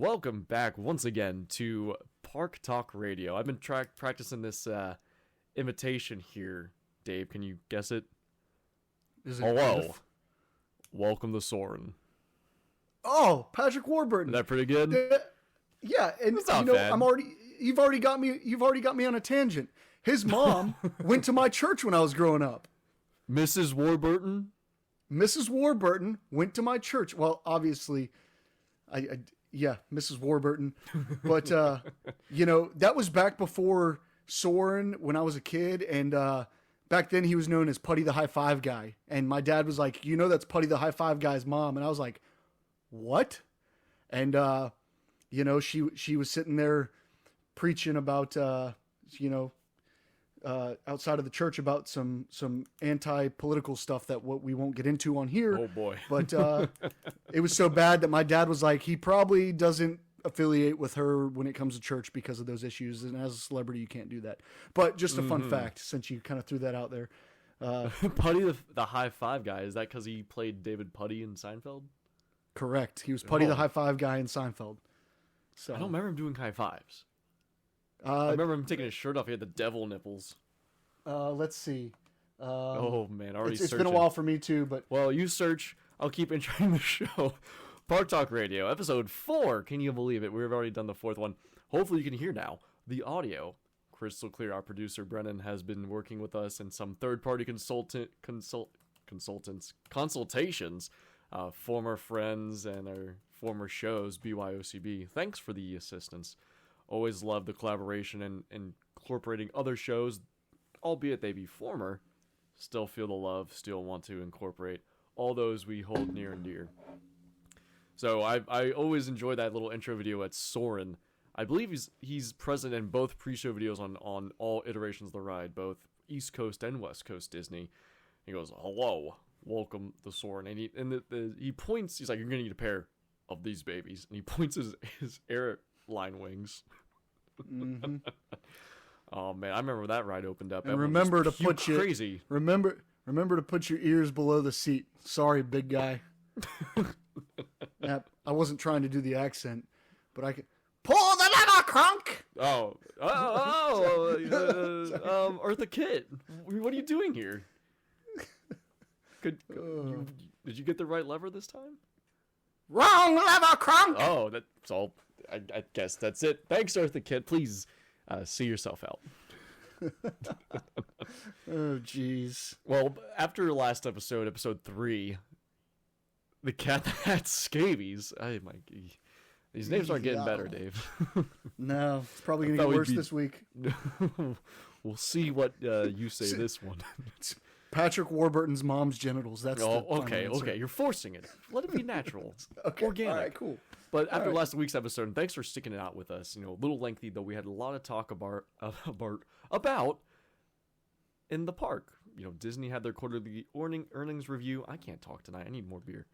Welcome back once again to Park Talk Radio. I've been practicing this imitation here. Dave, can you guess it? Is it Hello. Cliff? Welcome to Soarin. Oh, Patrick Warburton. Is that pretty good? Yeah, and That's not bad. You've already got me on a tangent. His mom went to my church when I was growing up. Mrs. Warburton? Mrs. Warburton went to my church. Well, obviously, Mrs. Warburton. But, that was back before Soarin when I was a kid. And back then he was known as Putty the High Five Guy. And my dad was like, that's Putty the High Five Guy's mom. And I was like, what? And, she was sitting there preaching about, outside of the church about some anti-political stuff that we won't get into on here. Oh boy. But it was so bad that my dad was like, he probably doesn't affiliate with her when it comes to church because of those issues. And as a celebrity, you can't do that. But just a fun fact, since you kind of threw that out there. Putty the High Five Guy, is that because he played David Putty in Seinfeld? Correct. He was Putty the High Five Guy in Seinfeld. So I don't remember him doing high fives. I remember him taking his shirt off. He had the devil nipples. Let's see. Oh man, already it's been a while for me too, but well, you search. I'll keep introing the show. Park Talk Radio, episode 4. Can you believe it? We've already done the 4th one. Hopefully, you can hear now the audio crystal clear. Our producer Brennan has been working with us and some third-party consultations, former friends and our former shows, BYOCB. Thanks for the assistance. Always love the collaboration and incorporating other shows, albeit they be former. Still feel the love, still want to incorporate all those we hold near and dear. So I always enjoy that little intro video at Soarin. I believe he's present in both pre-show videos on all iterations of the ride, both East Coast and West Coast Disney. He goes, "Hello, welcome to Soarin," and he points. He's like, "You're gonna need a pair of these babies," and he points his airline wings. mm-hmm. Oh man, I remember that ride opened up. And remember to put crazy. Remember to put your ears below the seat. Sorry, big guy. I wasn't trying to do the accent, but I could pull the lever, Crunk. Eartha Kitt, what are you doing here? Did you get the right lever this time? Wrong lever, Crunk. Oh, that's all. I guess that's it. Thanks, Eartha Kitt. Please see yourself out. Oh, jeez. Well, after last episode 3, the cat that had scabies. These names aren't getting better, Dave. No, it's probably going to get worse this week. We'll see what you say this one. It's Patrick Warburton's mom's genitals. That's okay. You're forcing it. Let it be natural. Okay. Organic. All right, cool. But after last week's episode, and thanks for sticking it out with us. A little lengthy, though we had a lot of talk about in the park. Disney had their quarterly earnings review. I can't talk tonight. I need more beer.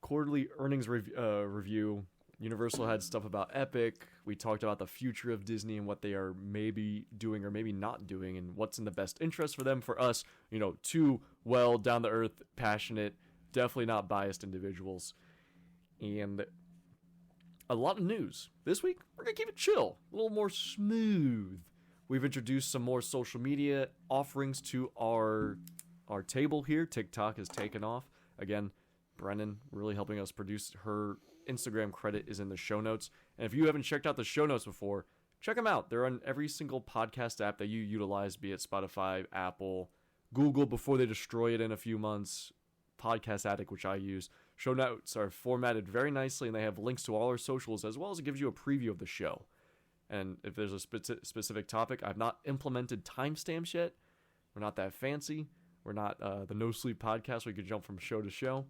Quarterly earnings review. Universal had stuff about Epic. We talked about the future of Disney and what they are maybe doing or maybe not doing and what's in the best interest for them. For us, two well, down-to-earth, passionate, definitely not biased individuals. And a lot of news. This week, we're going to keep it chill, a little more smooth. We've introduced some more social media offerings to our table here. TikTok has taken off. Again, Brennan really helping us produce. Her Instagram credit is in the show notes. And if you haven't checked out the show notes before, check them out. They're on every single podcast app that you utilize, be it Spotify, Apple, Google before they destroy it in a few months, Podcast Addict, which I use. Show notes are formatted very nicely, and they have links to all our socials, as well as it gives you a preview of the show. And if there's a specific topic, I've not implemented timestamps yet. We're not that fancy. We're not the No Sleep podcast where you can jump from show to show.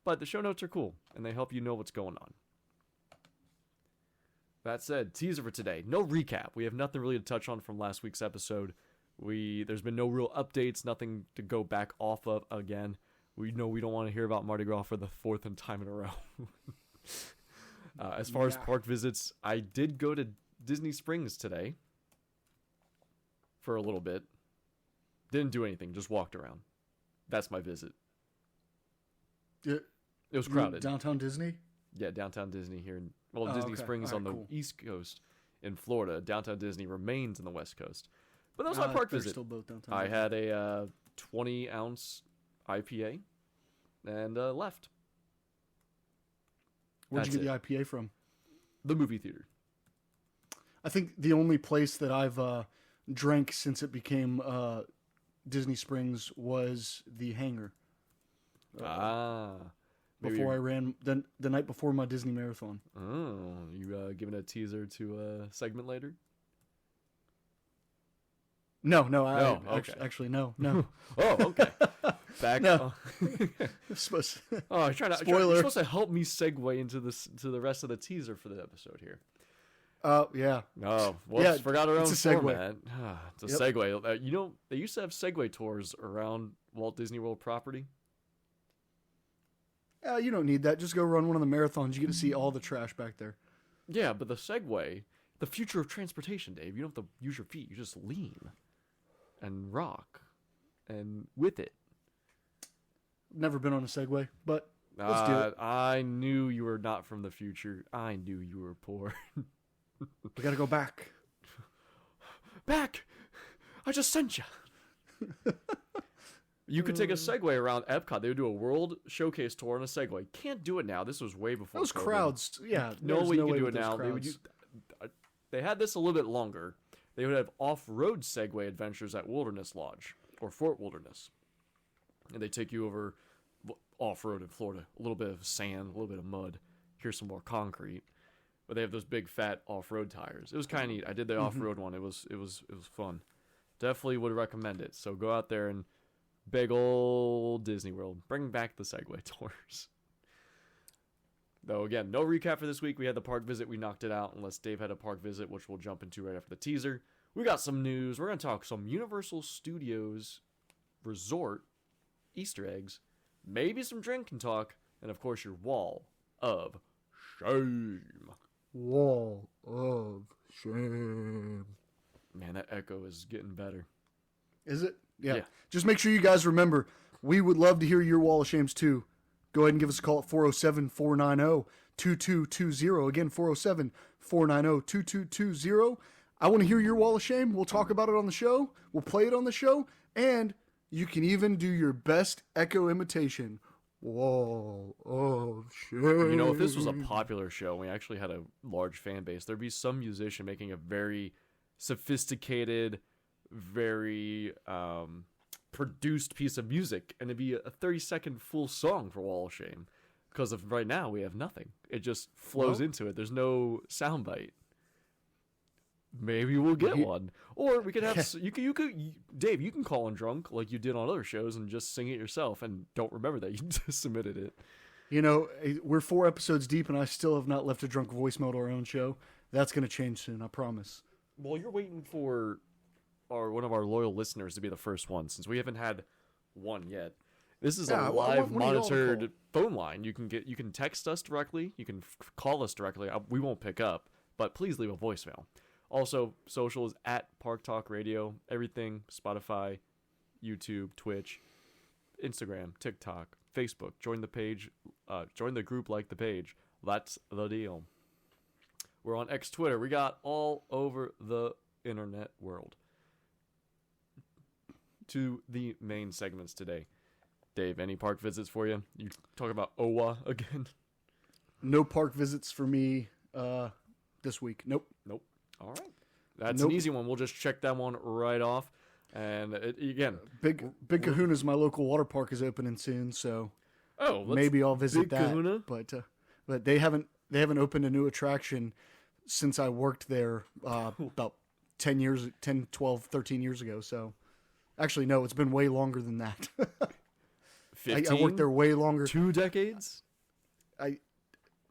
But the show notes are cool, and they help you know what's going on. That said, teaser for today. No recap. We have nothing really to touch on from last week's episode. There's been no real updates, nothing to go back off of again. We know we don't want to hear about Mardi Gras for the 4th time in a row. As far as park visits, I did go to Disney Springs today for a little bit. Didn't do anything, just walked around. That's my visit. It was crowded. Downtown Disney? Yeah, Downtown Disney here. Disney okay. Springs All on right, the cool. East Coast in Florida. Downtown Disney remains on the West Coast. But that was my park They're visit. still both downtown. I had a 20-ounce IPA and left. Where'd you That's get the IPA from? The movie theater. I think the only place that I've drank since it became Disney Springs was the hangar. Maybe Before I ran the night before my Disney marathon. Oh, you giving a teaser to a segment later? No, okay. actually no. Oh, okay. Back. No. Oh, I was trying to. Spoiler. You're supposed to help me segue into the rest of the teaser for the episode here. Yeah. Oh, whoops, Yeah, forgot our own it's a segue. format. It's a segue. They used to have Segway tours around Walt Disney World property. You don't need that. Just go run one of the marathons. You get to see all the trash back there. Yeah, but the Segway, the future of transportation, Dave. You don't have to use your feet. You just lean and rock, and with it. Never been on a Segway, but let's do it. I knew you were not from the future. I knew you were poor. We gotta go back. Back! I just sent you. You could take a Segway around Epcot. They would do a world showcase tour on a Segway. Can't do it now. This was way before Those COVID. crowds, yeah. No there's way you no can way do with it those now. They would crowds. they had this a little bit longer. They would have off-road Segway adventures at Wilderness Lodge or Fort Wilderness. And they take you over off-road in Florida. A little bit of sand, a little bit of mud. Here's some more concrete. But they have those big fat off-road tires. It was kind of neat. I did the off-road one. It was fun. Definitely would recommend it. So go out there and big old Disney World. Bring back the Segway tours. Though again, no recap for this week. We had the park visit. We knocked it out. Unless Dave had a park visit, which we'll jump into right after the teaser. We got some news. We're going to talk some Universal Studios Resort Easter eggs. Maybe some drinking talk. And of course your wall of shame. Wall of shame. Man, that echo is getting better. Is it? Yeah. Yeah. Just make sure you guys remember, we would love to hear your wall of shames too. Go ahead and give us a call at 407-490-2220. Again, 407-490-2220. I want to hear your wall of shame. We'll talk about it on the show. We'll play it on the show. And you can even do your best echo imitation. Wall of shame. You know, if this was a popular show, we actually had a large fan base, there'd be some musician making a very sophisticated, very produced piece of music, and it'd be a 30-second full song for Wall of Shame. Because of right now, we have nothing. It just flows into it. There's no soundbite. Maybe we'll get one, or we could have you could Dave. You can call in drunk like you did on other shows and just sing it yourself, and don't remember that you just submitted it. You know, we're 4 episodes deep, and I still have not left a drunk voicemail to our own show. That's going to change soon, I promise. Well, you're waiting for one of our loyal listeners to be the first one, since we haven't had one yet. This is a live monitored phone line. You can text us directly. You can call us directly. We won't pick up, but please leave a voicemail. Also, social is at Park Talk Radio. Everything, Spotify, YouTube, Twitch, Instagram, TikTok, Facebook. Join the page. Join the group, like the page. That's the deal. We're on X Twitter. We got all over the internet world. To the main segments today. Dave, any park visits for you? You talk about OWA again? No park visits for me this week. Nope. All right. That's an easy one. We'll just check that one right off. And again, Big Kahuna's my local water park is opening soon, so maybe I'll visit Big that. Kahuna? But they haven't opened a new attraction since I worked there about 10, 12, 13 years ago. So actually, no, it's been way longer than that. 15? I worked there way longer. 2 decades?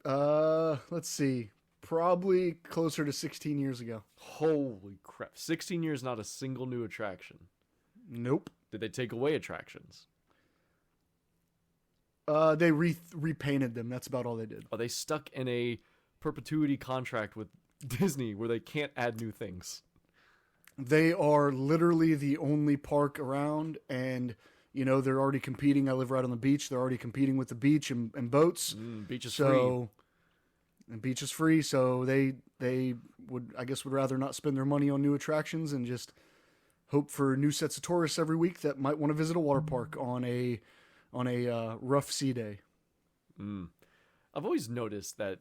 Let's see. Probably closer to 16 years ago. Holy crap. 16 years, not a single new attraction. Nope. Did they take away attractions? They repainted them. That's about all they did. Are they stuck in a perpetuity contract with Disney where they can't add new things? They are literally the only park around, and they're already competing. I live right on the beach. They're already competing with the beach and boats. Beach is free. And beach is free, so they would rather not spend their money on new attractions and just hope for new sets of tourists every week that might want to visit a water park on a rough sea day. I've always noticed that,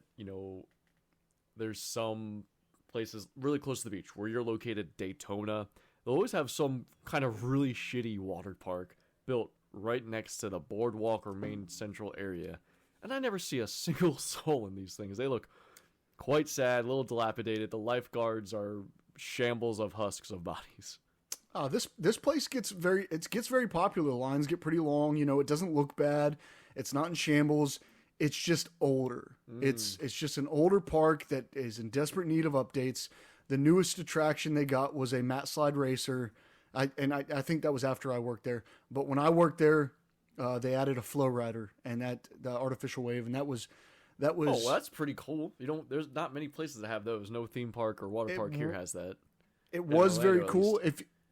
there's some places really close to the beach where you're located, Daytona. They'll always have some kind of really shitty water park built right next to the boardwalk or main central area. And I never see a single soul in these things. They look quite sad, a little dilapidated. The lifeguards are shambles of husks of bodies. This place gets very popular. The lines get pretty long. It doesn't look bad. It's not in shambles. It's just older. It's just an older park that is in desperate need of updates. The newest attraction they got was a mat slide racer. I think that was after I worked there. But when I worked there, they added a flow rider and the artificial wave, and that was. Oh, well, that's pretty cool. There's not many places that have those. No theme park or water park here has that. It was very cool.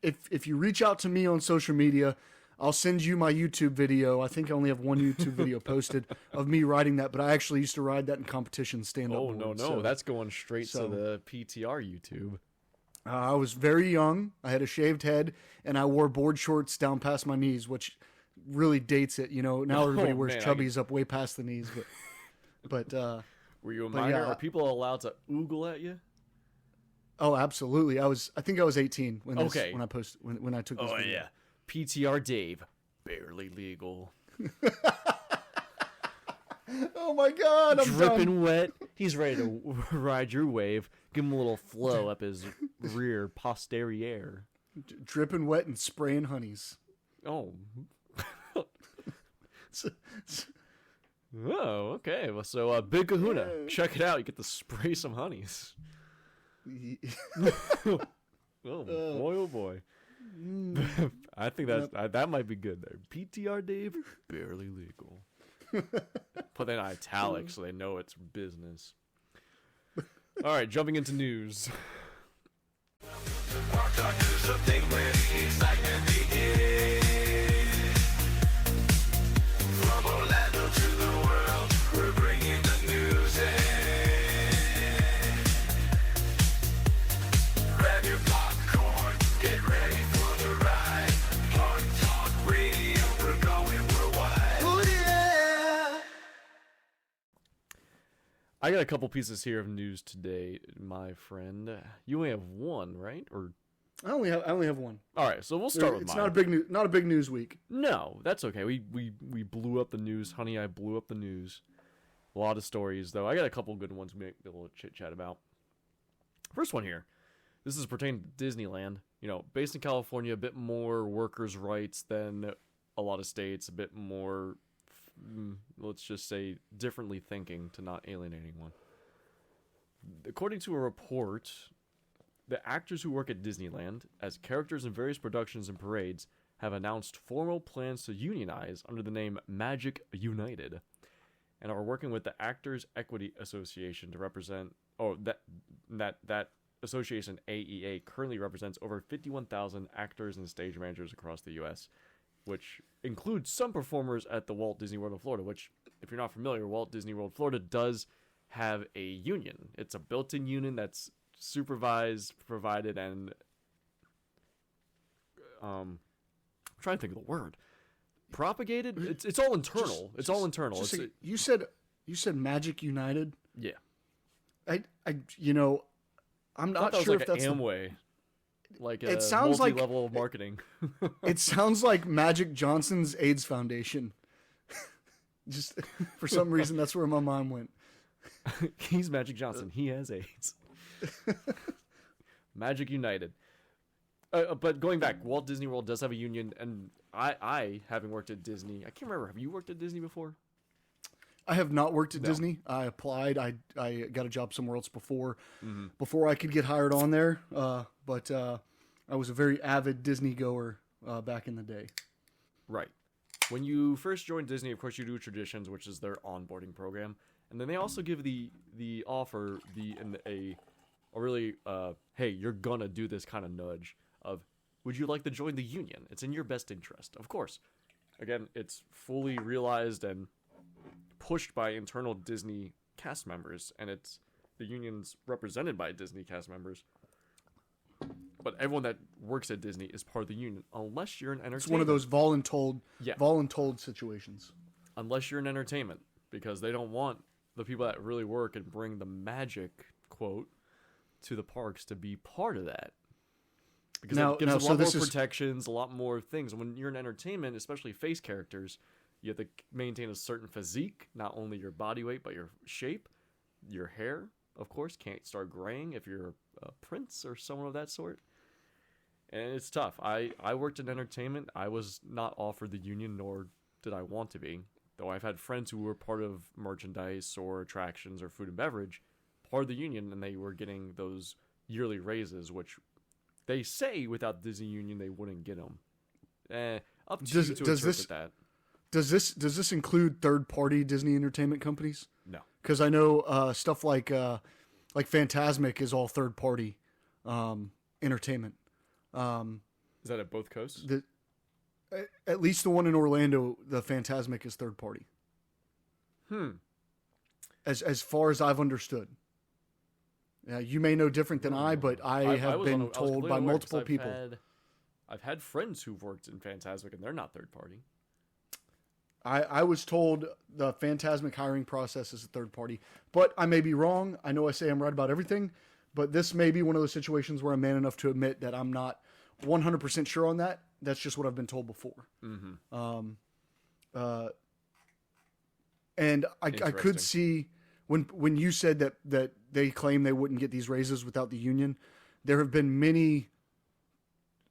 If you reach out to me on social media, I'll send you my YouTube video. I think I only have one YouTube video posted of me riding that, but I actually used to ride that in competition stand-up board. No, so, that's going straight to the PTR YouTube. I was very young. I had a shaved head, and I wore board shorts down past my knees, which really dates it. Now everybody wears chubbies up way past the knees. But were you a minor? Are people allowed to oogle at you? Oh, absolutely. I think I was 18 when I took this video. Oh, yeah. PTR Dave, barely legal. Oh my God, I'm dripping wet. He's ready to ride your wave. Give him a little flow up his rear posterior. Dripping wet and spraying honeys. Oh. Oh, okay. Well, so Big Kahuna, check it out. You get to spray some honeys. Oh boy. I think that might be good there. PTR Dave, barely legal. Put that in italics so they know it's business. All right, jumping into news. From Orlando to the world, we're bringing the news in. Grab your popcorn, get ready for the ride. Hard Talk Radio, we're going worldwide. Oh yeah! I got a couple pieces here of news today, my friend. You only have one, right? Or I only have one. All right, so we'll start with mine. It's not a big news week. No, that's okay. We blew up the news, honey. I blew up the news. A lot of stories, though. I got a couple good ones we might be able to chit chat about. First one here. This is pertaining to Disneyland. Based in California, a bit more workers' rights than a lot of states. A bit more, let's just say, differently thinking to not alienate anyone. According to a report, the actors who work at Disneyland as characters in various productions and parades have announced formal plans to unionize under the name Magic United, and are working with the Actors Equity Association to represent. That association, AEA, currently represents over 51,000 actors and stage managers across the U.S., which includes some performers at the Walt Disney World of Florida. Which, if you're not familiar, Walt Disney World Florida does have a union. It's a built-in union that's supervised, provided, and I'm trying to think of the word. Propagated. It's all internal. It's all internal. You said Magic United. Yeah. I'm not sure if that's Amway. It sounds like multi-level marketing. It sounds like Magic Johnson's AIDS Foundation. Just for some reason, that's where my mind went. He's Magic Johnson. He has AIDS. Magic United. But going back, Walt Disney World does have a union, and I having worked at Disney, I can't remember. Have you worked at Disney before? I have not worked at Disney. I applied. I got a job somewhere else before I could get hired on there. But I was a very avid Disney goer back in the day. Right. When you first join Disney, of course, you do Traditions, which is their onboarding program, and then they also give the offer a really hey, you're gonna do this kind of nudge of, would you like to join the union? It's in your best interest, of course. Again, it's fully realized and pushed by internal Disney cast members, and the union's represented by Disney cast members. But everyone that works at Disney is part of the union, unless you're in entertainment. It's one of those voluntold situations. Unless you're in entertainment, because they don't want the people that really work and bring the magic, quote, to the parks to be part of that. Because it gives them a lot more protections, a lot more things. When you're in entertainment, especially face characters, you have to maintain a certain physique, not only your body weight, but your shape. Your hair, of course, can't start graying if you're a prince or someone of that sort. And it's tough. I worked in entertainment. I was not offered the union, nor did I want to be. Though I've had friends who were part of merchandise or attractions or food and beverage, part of the union, and they were getting those yearly raises, which they say without the Disney union they wouldn't get them. Up to you to interpret that. Does this include third-party Disney entertainment companies? No. Because I know stuff like Fantasmic is all third-party entertainment. Is that at both coasts? At least the one in Orlando, the Fantasmic is third-party. As far as I've understood. You may know different than I, but I have been told by multiple people. I've had friends who've worked in Fantasmic, and they're not third-party. I was told the Fantasmic hiring process is a third party, but I may be wrong. I know I say I'm right about everything, but this may be one of those situations where I'm man enough to admit that I'm not 100% sure on that. That's just what I've been told before. And I could see when you said that they claim they wouldn't get these raises without the union, there have been many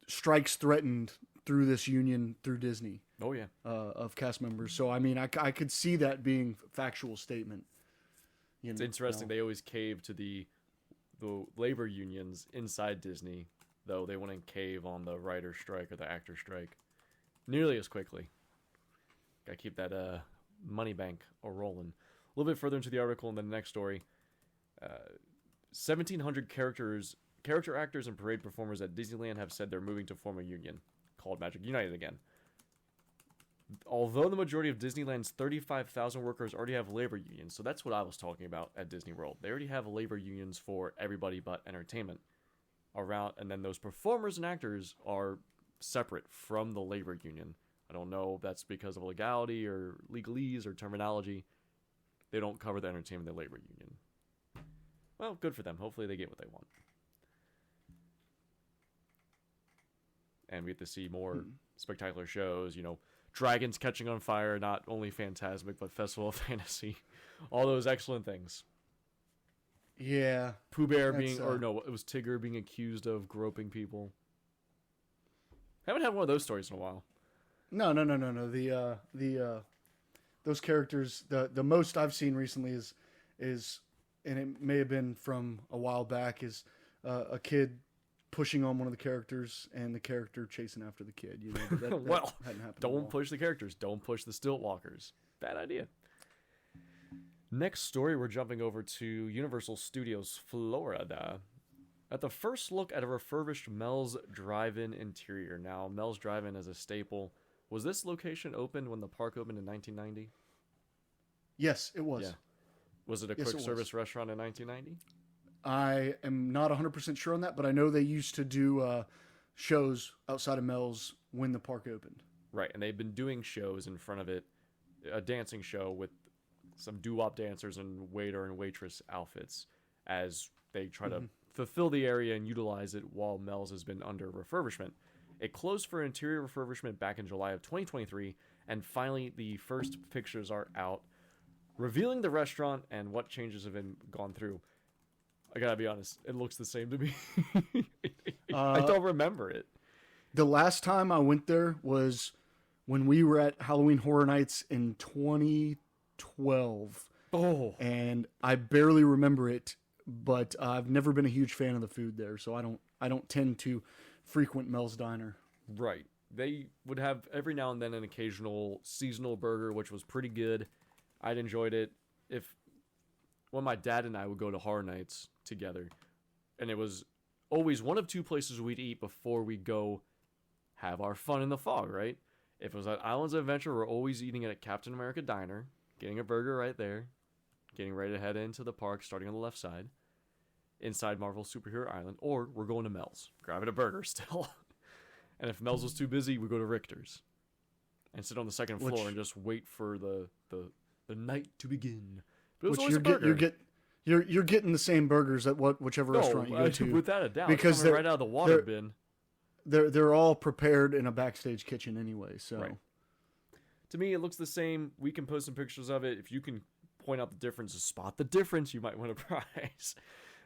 strikes threatened through this union, through Disney. Oh, yeah. Of cast members. So, I mean, I could see that being a factual statement. It's interesting. They always cave to the labor unions inside Disney, though they wouldn't cave on the writer strike or the actor strike nearly as quickly. Gotta keep that money bank rolling. A little bit further into the article in the next story, 1,700 character actors and parade performers at Disneyland have said they're moving to form a union called Magic United again. Although the majority of Disneyland's 35,000 workers already have labor unions, so that's what I was talking about at Disney World. They already have labor unions for everybody but entertainment around, and then those performers and actors are separate from the labor union. I don't know if that's because of legality or legalese or terminology. They don't cover the entertainment, the labor union. Well, good for them. Hopefully they get what they want. And we get to see more spectacular shows, dragons catching on fire, not only Fantasmic, but Festival of Fantasy. All those excellent things. Yeah. Pooh Bear it was Tigger being accused of groping people. Haven't had one of those stories in a while. No. Those characters, the most I've seen recently is, and it may have been from a while back, is a kid pushing on one of the characters and the character chasing after the kid. Well, don't push the characters. Don't push the stilt walkers. Bad idea. Next story, we're jumping over to Universal Studios Florida. At the first look at a refurbished Mel's Drive-In interior. Now, Mel's Drive-In is a staple. Was this location opened when the park opened in 1990? Yes, it was. Yeah. Was it a quick service restaurant in 1990? I am not 100% sure on that, but I know they used to do shows outside of Mel's when the park opened. Right, and they've been doing shows in front of it, a dancing show with some doo-wop dancers and waiter and waitress outfits as they try to fulfill the area and utilize it while Mel's has been under refurbishment. It closed for interior refurbishment back in July of 2023, and finally the first pictures are out, revealing the restaurant and what changes have been gone through. I gotta be honest, it looks the same to me. I don't remember it. The last time I went there was when we were at Halloween Horror Nights in 2012. Oh. And I barely remember it, but I've never been a huge fan of the food there, so I don't tend to frequent Mel's Diner. Right. They would have every now and then an occasional seasonal burger, which was pretty good. I'd enjoyed it. When my dad and I would go to Horror Nights together, and it was always one of two places we'd eat before we go have our fun in the fog, right? If it was at Islands of Adventure, we're always eating it at Captain America Diner, getting a burger right there, getting ready to head into the park, starting on the left side, inside Marvel Superhero Island, or we're going to Mel's, grabbing a burger still. And if Mel's was too busy, we go to Richter's and sit on the second floor and just wait for the night to begin. But it was always a burger. You're getting the same burgers at whichever restaurant you go to, without a doubt, because they're right out of the water bin. They're all prepared in a backstage kitchen anyway. So, right. To me, it looks the same. We can post some pictures of it. If you can point out the difference, spot the difference, you might win a prize.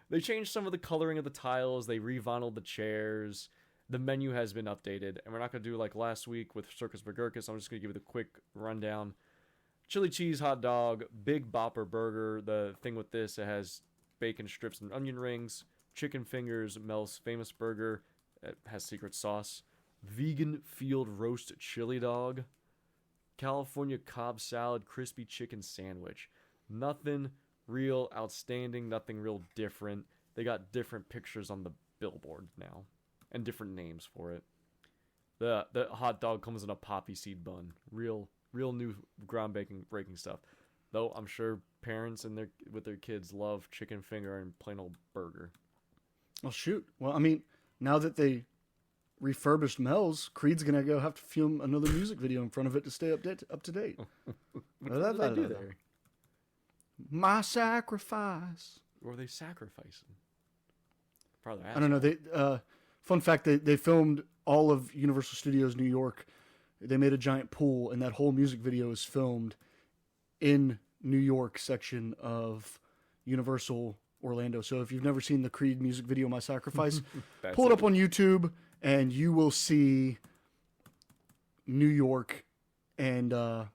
They changed some of the coloring of the tiles. They re-vinyled the chairs. The menu has been updated, and we're not going to do like last week with Circus Circus. I'm just going to give you the quick rundown. Chili cheese hot dog, Big Bopper burger. The thing with this, it has bacon strips and onion rings, chicken fingers, Mel's famous burger. It has secret sauce. Vegan field roast chili dog. California Cobb salad, crispy chicken sandwich. Nothing real outstanding, nothing real different. They got different pictures on the billboard now and different names for it. The hot dog comes in a poppy seed bun. Real new breaking stuff. Though I'm sure parents and with their kids love chicken finger and plain old burger. Well, shoot. Well, I mean, now that they refurbished Mel's, Creed's gonna go have to film another music video in front of it to stay up to date. What did they do there? My sacrifice. Or are they sacrificing? Probably. I don't know. Fun fact: they filmed all of Universal Studios New York. They made a giant pool, and that whole music video is filmed in New York section of Universal Orlando. So if you've never seen the Creed music video, My Sacrifice, pull it up on YouTube, and you will see New York. And you'll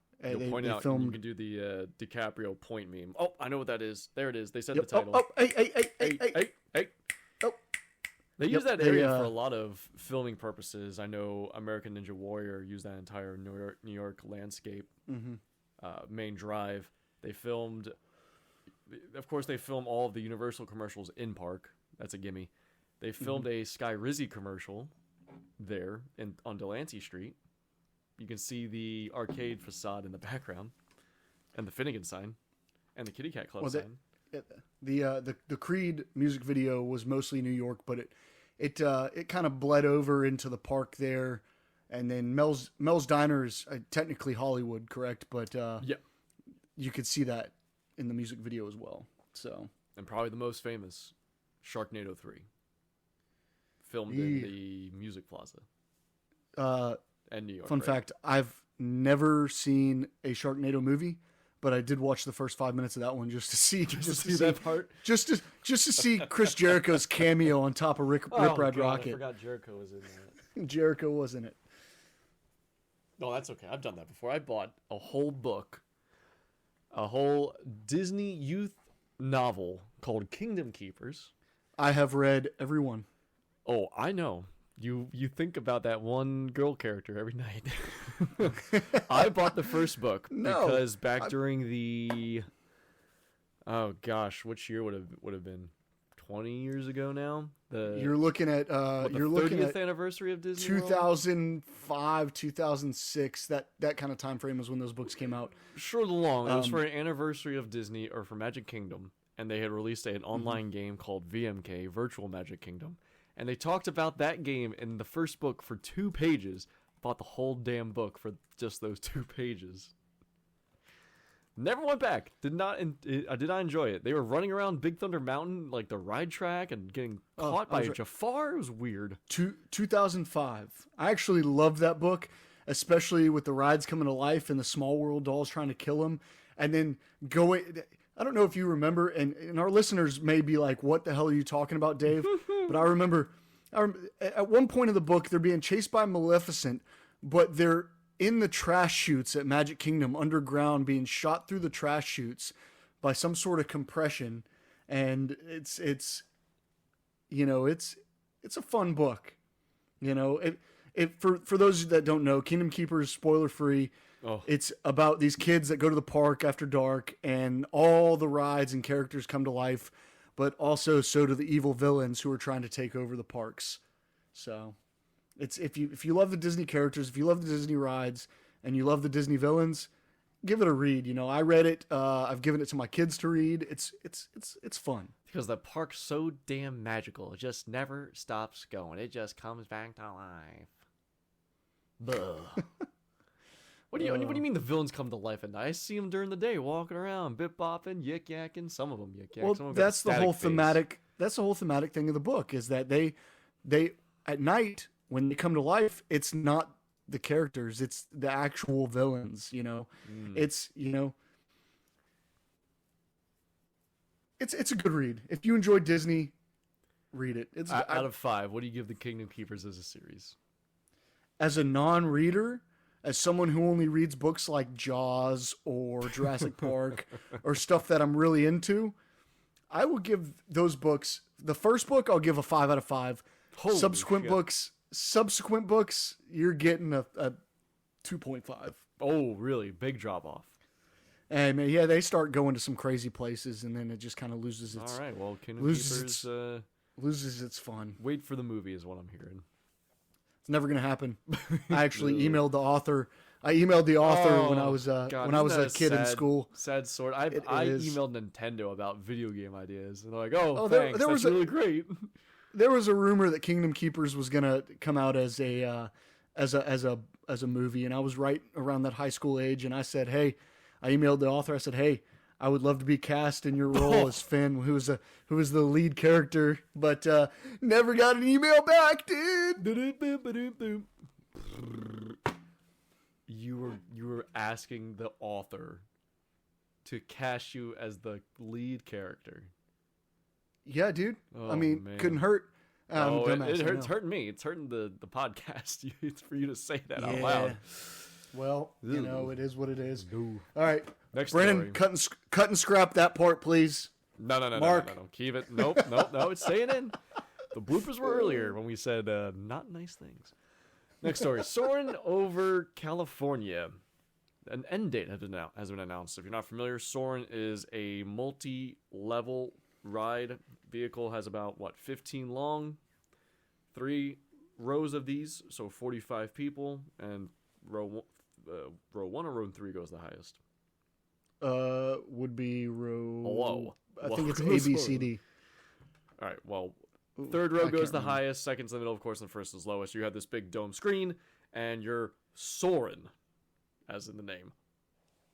point out. Filmed... You can do the DiCaprio point meme. Oh, I know what that is. There it is. They said the title. Oh, hey. Oh. They use that area for a lot of filming purposes. I know American Ninja Warrior used that entire New York landscape, main drive. They filmed, of course, they film all of the Universal commercials in park. That's a gimme. They filmed a Sky Rizzy commercial there on Delancey Street. You can see the arcade facade in the background, and the Finnegan sign, and the Kitty Cat Club sign. The Creed music video was mostly New York, but it kind of bled over into the park there, and then Mel's Diner is technically Hollywood, correct? But you could see that in the music video as well. So, and probably the most famous, Sharknado 3, filmed in the Music Plaza, and New York. Fun fact: I've never seen a Sharknado movie. But I did watch the first 5 minutes of that one just to see that part, just to see Chris Jericho's cameo on top of Rip Ride Rocket. I forgot Jericho was in that. Jericho was in it. No, that's okay. I've done that before. I bought a whole book, a whole Disney youth novel called Kingdom Keepers. I have read every one. Oh, I know. You think about that one girl character every night. I bought the first book because during the which year would have been 20 years ago now? You're looking at the 30th anniversary of Disney 2005, 2006, that kind of time frame is when those books came out. Sure, the long. It was for an anniversary of Disney or for Magic Kingdom, and they had released an online game called VMK, Virtual Magic Kingdom. And they talked about that game in the first book for 2 pages. Bought the whole damn book for just those 2 pages. Never went back. I did not enjoy it. They were running around Big Thunder Mountain, like the ride track, and getting caught by Jafar. It was weird. 2005. I actually loved that book, especially with the rides coming to life and the Small World dolls trying to kill him. And then going... I don't know if you remember, and our listeners may be like, what the hell are you talking about, Dave? But I remember at one point in the book, they're being chased by Maleficent, but they're in the trash chutes at Magic Kingdom underground being shot through the trash chutes by some sort of compression. And it's a fun book. For those that don't know, Kingdom Keepers, spoiler free. Oh. It's about these kids that go to the park after dark, and all the rides and characters come to life, but also so do the evil villains who are trying to take over the parks. So, it's if you love the Disney characters, if you love the Disney rides, and you love the Disney villains, give it a read. You know, I read it. I've given it to my kids to read. It's fun. Because the park's so damn magical. It just never stops going. It just comes back to life. Buh. What do you mean the villains come to life at night? I see them during the day walking around, bit bopping, yik yakking. Some of them yik yak. Well, some of them that's the whole face. thematic. That's the whole thematic thing of the book is that they at night when they come to life, it's not the characters, it's the actual villains. You know, it's It's a good read. If you enjoy Disney, read it. It's out of 5. What do you give the Kingdom Keepers as a series? As a non-reader, as someone who only reads books like Jaws or Jurassic Park or stuff that I'm really into, I will give those books. The first book, I'll give a 5 out of 5. Holy subsequent shit. books, you're getting a 2.5. Oh, really? Big drop off. And yeah, they start going to some crazy places, and then it just kind of loses its. All right. Well, Kingdom Keepers. Loses its fun. Wait for the movie is what I'm hearing. It's never gonna happen. I actually emailed the author. I emailed the author when I was a kid in school. Sad sort. I emailed Nintendo about video game ideas, and they're like, "Oh, there thanks. That's really great." There was a rumor that Kingdom Keepers was gonna come out as a movie, and I was right around that high school age, and I said, "Hey," I emailed the author. I said, "Hey, I would love to be cast in your role as Finn, who was the lead character, but never got an email back, dude." You were asking the author to cast you as the lead character. Yeah, dude. Oh, I mean, man. couldn't hurt. It's hurting me. It's hurting the podcast. It's for you to say that out loud. Well, Ew. you know, it is what it is. No. All right, Next Brennan, story. cut and scrap that part, please. No. Mark. No. Keep it. Nope. It's staying in. The bloopers were earlier when we said not nice things. Next story. Soarin' over California. An end date has been announced. If you're not familiar, Soarin' is a multi-level ride. Vehicle has about, 15 long. 3 rows of these, so 45 people. And row 1 or row 3 goes the highest? Would be row. Whoa. I think it's A, B, C, D. All right, well, third row I goes can't the remember. highest, second's the middle, of course, and first is lowest. You have this big dome screen, and you're soaring, as in the name.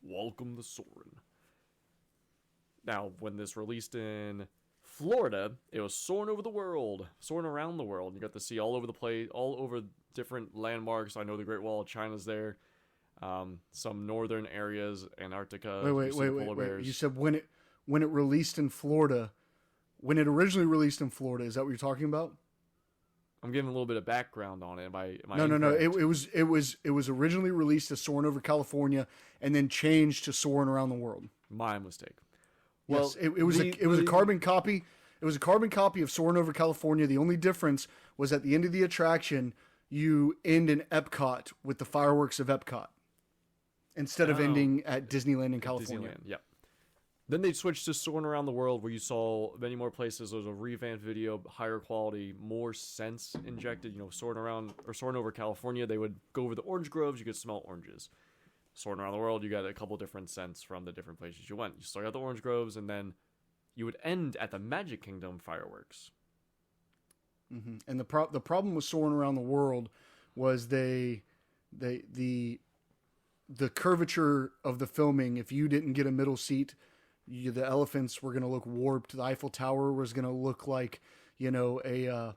Welcome to Soarin'. Now, when this released in Florida, it was soaring over the world, soaring around the world. You got to see all over the place, all over different landmarks. I know the Great Wall of China's there. Some northern areas, Antarctica. Wait. polar bears. You said when it released in Florida, when it originally released in Florida. Is that what you're talking about? I'm giving a little bit of background on it. Am I No. incorrect? It was originally released as Soarin' over California, and then changed to Soarin' around the world. My mistake. Well, it was a carbon copy. It was a carbon copy of Soarin' over California. The only difference was at the end of the attraction, you end in EPCOT with the fireworks of EPCOT instead of ending at Disneyland in California. Disneyland, yeah. Then they switched to Soarin' around the world, where you saw many more places. There was a revamped video, higher quality, more sense injected. Soarin' over California, they would go over the orange groves. You could smell oranges. Soarin' around the world, you got a couple different scents from the different places you went. You start at the orange groves, and then you would end at the Magic Kingdom fireworks. Mm-hmm. And the problem with Soarin' around the world was the curvature of the filming. If you didn't get a middle seat, the elephants were going to look warped. The Eiffel Tower was going to look like, a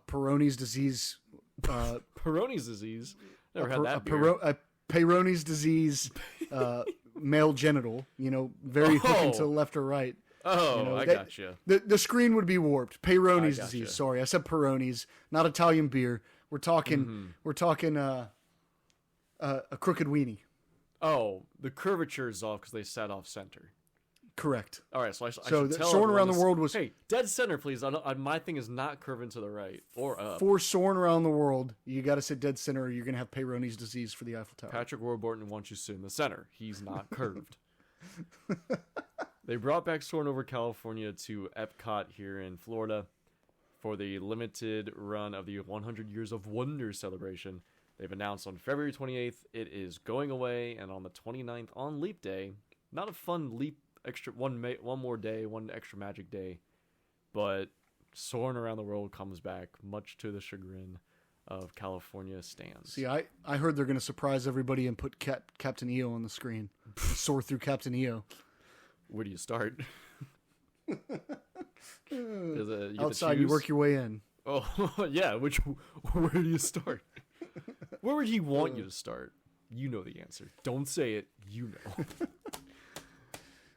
Peyronie's disease. Peyronie's disease? Never had that beer. A Peyronie's disease male genital, very hooking to the left or right. Oh, I gotcha. The screen would be warped. Peyronie's I gotcha. disease. Sorry, I said Peyronie's, not Italian beer. We're talking a crooked weenie. Oh, the curvature's off because they sat off center. Correct. All right, so I should So tell Soarin' everyone around the this- world was Hey, dead center, please. My thing is not curving to the right or up. for Soarin' around the world. You got to sit dead center, or you're gonna have Peyronie's disease for the Eiffel Tower. Patrick Warburton wants you to sit in the center. He's not curved. They brought back Soarin' over California to EPCOT here in Florida for the limited run of the 100 Years of Wonder celebration. They've announced on February 28th it is going away, and on the 29th on Leap Day, not a fun leap extra one more day, one extra magic day, but Soarin' Around the World comes back, much to the chagrin of California stands. See, I heard they're going to surprise everybody and put Captain EO on the screen. Soar through Captain EO. Where do you start? Outside, you work your way in. Oh, yeah. Where do you start? Where would he want you to start? You know the answer. Don't say it. You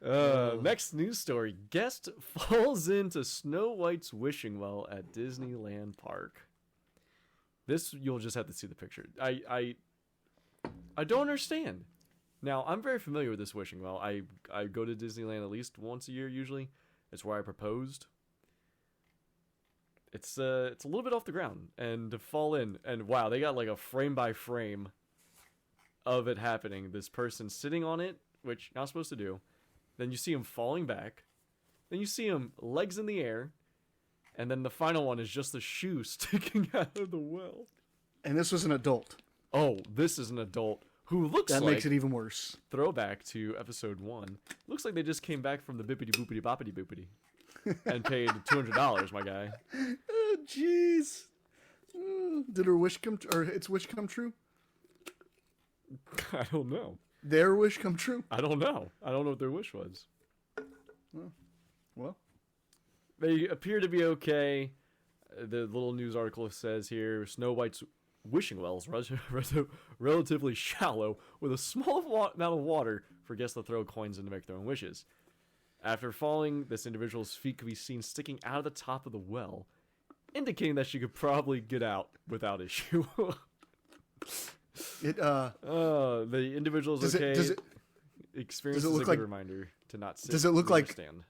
know. Next news story. Guest falls into Snow White's wishing well at Disneyland Park. This, you'll just have to see the picture. I don't understand. Now, I'm very familiar with this wishing well. I go to Disneyland at least once a year, usually. It's where I proposed. It's a little bit off the ground. And to fall in, and wow, they got like a frame by frame of it happening. This person sitting on it, which you're not supposed to do. Then you see him falling back. Then you see him legs in the air. And then the final one is just the shoe sticking out of the well. And this was an adult. Oh, this is an adult who looks like... That makes it even worse. Throwback to episode 1. Looks like they just came back from the bippity boopity boppity boopity. And paid $200, my guy. Oh, jeez. Did her wish come... or its wish come true? I don't know. Their wish come true? I don't know. I don't know what their wish was. Well. They appear to be okay. The little news article says here, Snow White's wishing well is relatively shallow, with a small amount of water for guests to throw coins in to make their own wishes. After falling, this individual's feet could be seen sticking out of the top of the well, indicating that she could probably get out without issue. The individual's okay. Experience is a good reminder to not sit. Does it look like stand.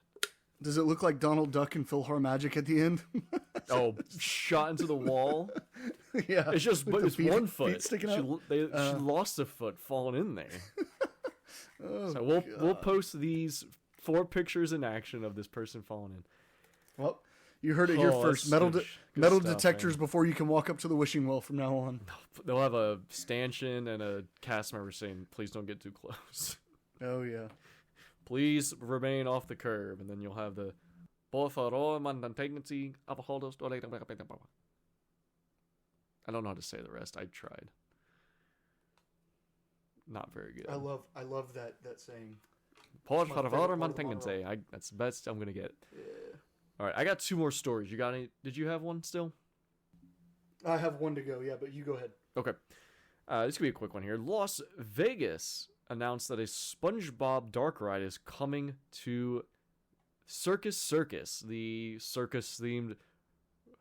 Does it look like Donald Duck and PhilharMagic at the end? Oh, shot into the wall. Yeah, it's just it's one foot. Feet sticking out. She lost a foot falling in there. Oh, so we'll post these 4 pictures in action of this person falling in. Well, you heard it here first. Metal detectors before you can walk up to the wishing well from now on. They'll have a stanchion and a cast member saying, "Please don't get too close." Oh yeah. Please remain off the curb, and then you'll have the I don't know how to say the rest. I tried. Not very good. I love that saying. That's the best I'm gonna get. Yeah. All right, I got 2 more stories. You got any? Did you have one still? I have one to go. Yeah, but you go ahead. Okay. This could be a quick one here. Las Vegas announced that a SpongeBob dark ride is coming to Circus Circus, the circus-themed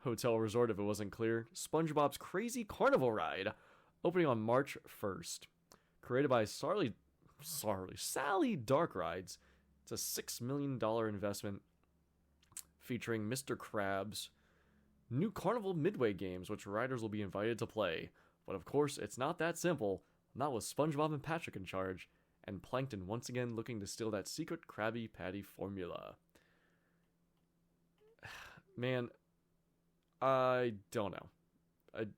hotel resort, if it wasn't clear. SpongeBob's Crazy Carnival Ride, opening on March 1st. Created by Sally Dark Rides. It's a $6 million investment featuring Mr. Krabs' new Carnival Midway games, which riders will be invited to play. But of course, it's not that simple. Not with SpongeBob and Patrick in charge, and Plankton once again looking to steal that secret Krabby Patty formula. Man, I don't know. It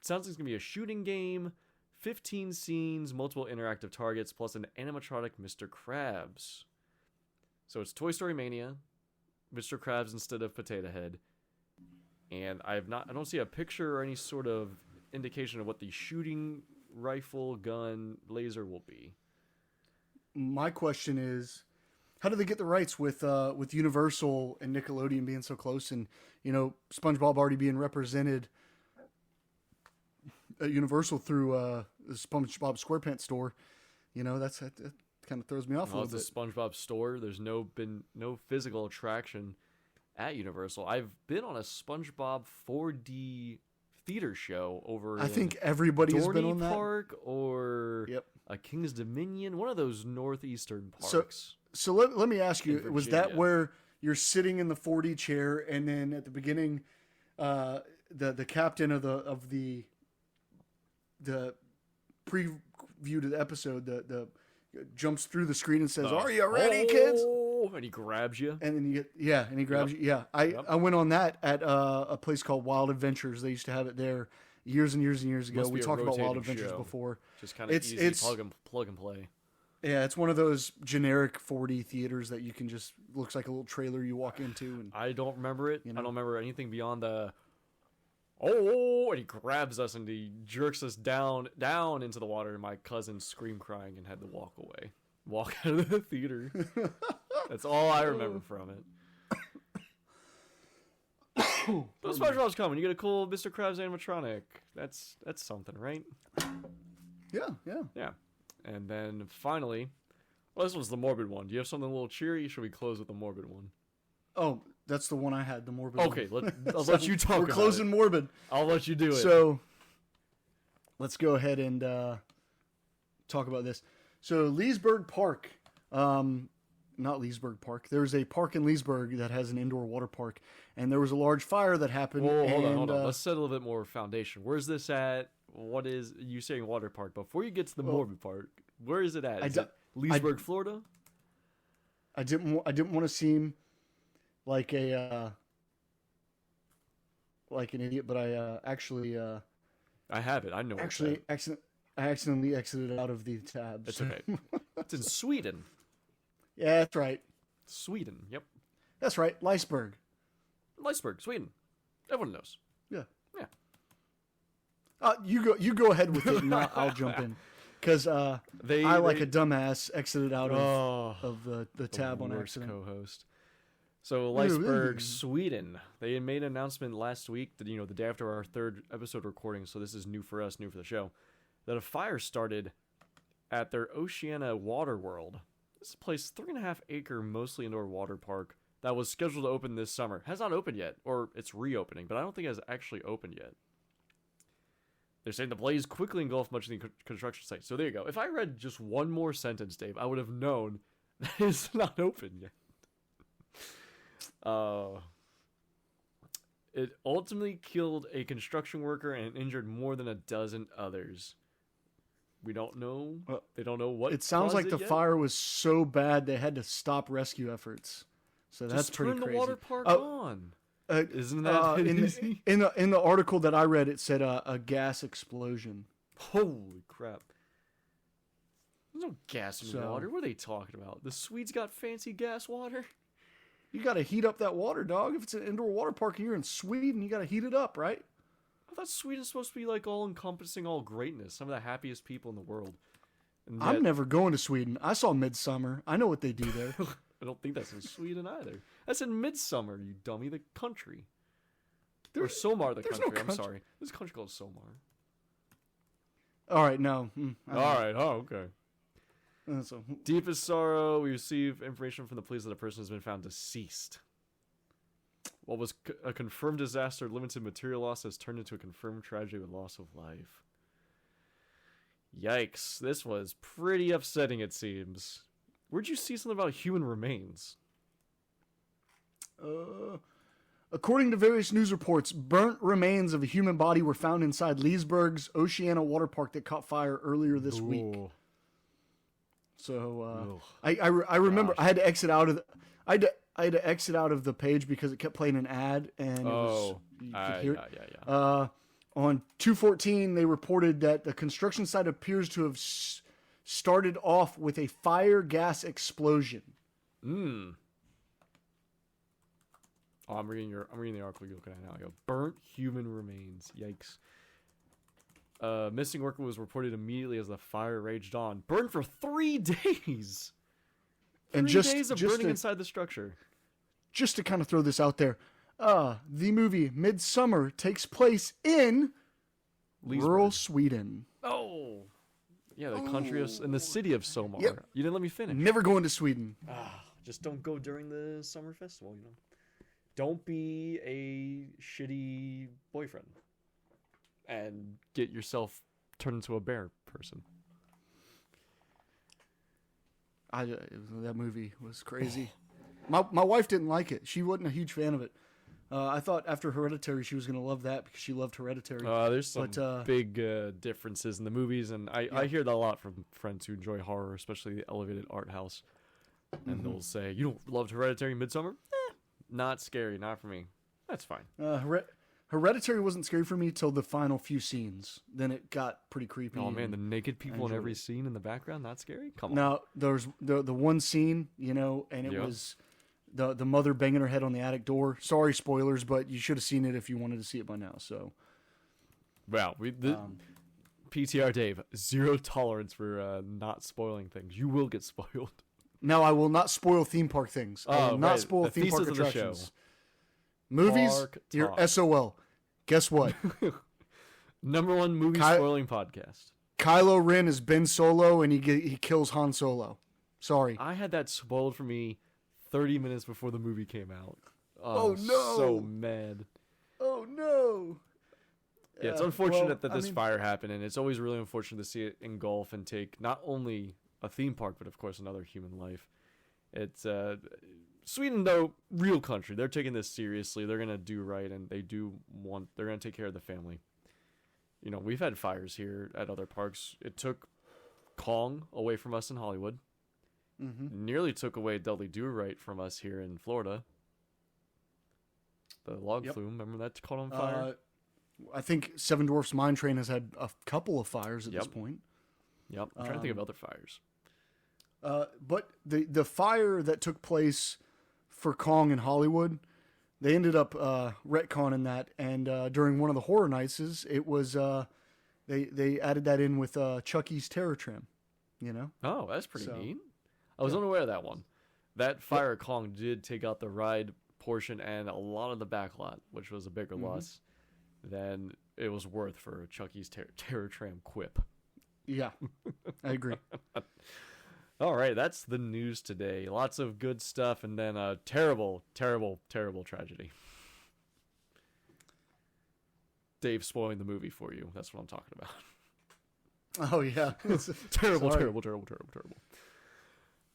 sounds like it's going to be a shooting game, 15 scenes, multiple interactive targets, plus an animatronic Mr. Krabs. So it's Toy Story Mania, Mr. Krabs instead of Potato Head. And I don't see a picture or any sort of indication of what the shooting rifle, gun, laser will be. My question is, how do they get the rights with Universal and Nickelodeon being so close, and SpongeBob already being represented at Universal through the Spongebob Squarepants store? That kind of throws me off a little bit. It's the SpongeBob store. There's been no physical attraction at Universal. I've been on a SpongeBob 4D theater show over. I think everybody's been on that. Park or a King's Dominion, one of those northeastern parks. So let me ask you: was that where you're sitting in the 4D chair, and then at the beginning, the captain of the preview to the episode, the jumps through the screen and says, "Are you ready, kids?" And he grabs you. And then he grabs you. Yeah, I went on that at a place called Wild Adventures. They used to have it there, years and years and years ago. Must We be a talked about Wild rotating Adventures show. before. Just kind of easy plug and play. Yeah, it's one of those generic 4D theaters that you can just looks like a little trailer you walk into. And I don't remember it. You I know? don't remember anything beyond the and he grabs us and he jerks us down into the water, and my cousin screamed crying and had to walk out of the theater. That's all I remember from it. But SpongeBob's coming. You get a cool Mr. Krabs animatronic. That's something, right? Yeah. And then finally, well, this was the morbid one. Do you have something a little cheery? Should we close with the morbid one? Oh, that's the one I had, the morbid Okay, one. I'll let you talk. We're closing morbid. I'll let you do it. So, let's go ahead and talk about this. So, Liesberg Park, not Liesberg Park. There's a park in Liesberg that has an indoor water park, and there was a large fire that happened. Whoa, hold on. Let's set a little bit more foundation. Where's this at? What is you saying water park? Before you get to the morbid part, where is it at? Is it Liesberg, Florida? I didn't want to seem like a like an idiot, but I actually I have it. I know. I accidentally exited out of the tabs. It's okay. It's in Sweden. Yeah, that's right. Sweden. Yep. That's right. Liesberg, Sweden. Everyone knows. Yeah. Yeah. You go ahead with it, and I'll jump in, because I like a dumbass exited out of the tab on worst accident. Co-host. So Liesberg, Sweden. They made an announcement last week that the day after our third episode recording. So this is new for us, new for the show. That a fire started at their Oceana Water World. This place, 3.5 acre, mostly indoor water park that was scheduled to open this summer. Has not opened yet, or it's reopening, but I don't think it has actually opened yet. They're saying the blaze quickly engulfed much of the construction site. So there you go. If I read just one more sentence, Dave, I would have known that it's not open yet. It ultimately killed a construction worker and injured more than a dozen others. We don't know. They don't know what. It sounds like the fire was so bad they had to stop rescue efforts. So that's pretty crazy. Turn the water park on. Isn't that easy? In the article that I read, it said a gas explosion. Holy crap! There's no gas in water. What are they talking about? The Swedes got fancy gas water. You got to heat up that water, dog. If it's an indoor water park and you're in Sweden, you got to heat it up, right? I thought Sweden's supposed to be like all encompassing, all greatness. Some of the happiest people in the world. And I'm never going to Sweden. I saw Midsummer. I know what they do there. I don't think that's in Sweden either. That's in Midsummer, you dummy. The country. Or Somar, the country. I'm sorry. There's a country called Somar. All right, no. All right. Oh, okay. So, Deepest sorrow, we receive information from the police that a person has been found deceased. What was a confirmed disaster, limited material loss, has turned into a confirmed tragedy with loss of life. Yikes. This was pretty upsetting, it seems. Where'd you see something about human remains? According to various news reports, burnt remains of a human body were found inside Liesberg's Oceana Water Park that caught fire earlier this week. So I remember I had to exit out of the I had to exit out of the page because it kept playing an ad and you could hear it. Yeah. On 2/14, they reported that the construction site appears to have started off with a fire gas explosion. Oh, I'm reading the article you're looking at now. I go, burnt human remains. Yikes. Missing worker was reported immediately as the fire raged on. Burned for 3 days. And 3 days of burning inside the structure. Just to kind of throw this out there, the movie Midsummer takes place in rural Sweden. Oh, yeah, the country in the city of Somar. Yep. You didn't let me finish. Never going to Sweden. Just don't go during the summer festival. Don't be a shitty boyfriend and get yourself turned into a bear person. That movie was crazy. My wife didn't like it. She wasn't a huge fan of it. I thought after Hereditary she was going to love that because she loved Hereditary. There's some big differences in the movies, and I hear that a lot from friends who enjoy horror, especially the elevated art house. And they'll say, "You don't love Hereditary, Midsummer? Not scary, not for me." That's fine. Hereditary wasn't scary for me till the final few scenes. Then it got pretty creepy. Oh man, the naked people in every scene in the background, not scary? Come on. Now, there's the one scene, and it was the mother banging her head on the attic door. Sorry, spoilers, but you should have seen it if you wanted to see it by now. So, wow, PTR Dave, zero tolerance for not spoiling things. You will get spoiled. Now, I will not spoil theme park things. I will not spoil the theme park thesis of the show. attractions. Movies, Park you're talk. SOL. Guess what? Number one movie spoiling podcast. Kylo Ren is Ben Solo, and he kills Han Solo. Sorry. I had that spoiled for me 30 minutes before the movie came out. Oh, no. So mad. Oh, no. Yeah, it's unfortunate that this fire happened, and it's always really unfortunate to see it engulf and take not only a theme park, but of course another human life. It's Sweden, though, real country. They're taking this seriously. They're gonna do right, and they're gonna take care of the family. We've had fires here at other parks. It took Kong away from us in Hollywood. Mm-hmm. Nearly took away Dudley Do-Right from us here in Florida. The log flume, remember that caught on fire? I think Seven Dwarfs Mine Train has had a couple of fires at this point. Yep, I'm trying to think of other fires. But the fire that took place for Kong in Hollywood, they ended up retconning that, and during one of the horror nights, it was they added that in with Chucky's Terror Tram. Oh, that's pretty neat. I was unaware of that one. That fire at Kong did take out the ride portion and a lot of the back lot, which was a bigger loss than it was worth for Chucky's Terror Tram quip. Yeah, I agree. All right, that's the news today. Lots of good stuff, and then a terrible, terrible, terrible tragedy. Dave spoiling the movie for you. That's what I'm talking about. Oh, yeah. Terrible, terrible, terrible, terrible, terrible.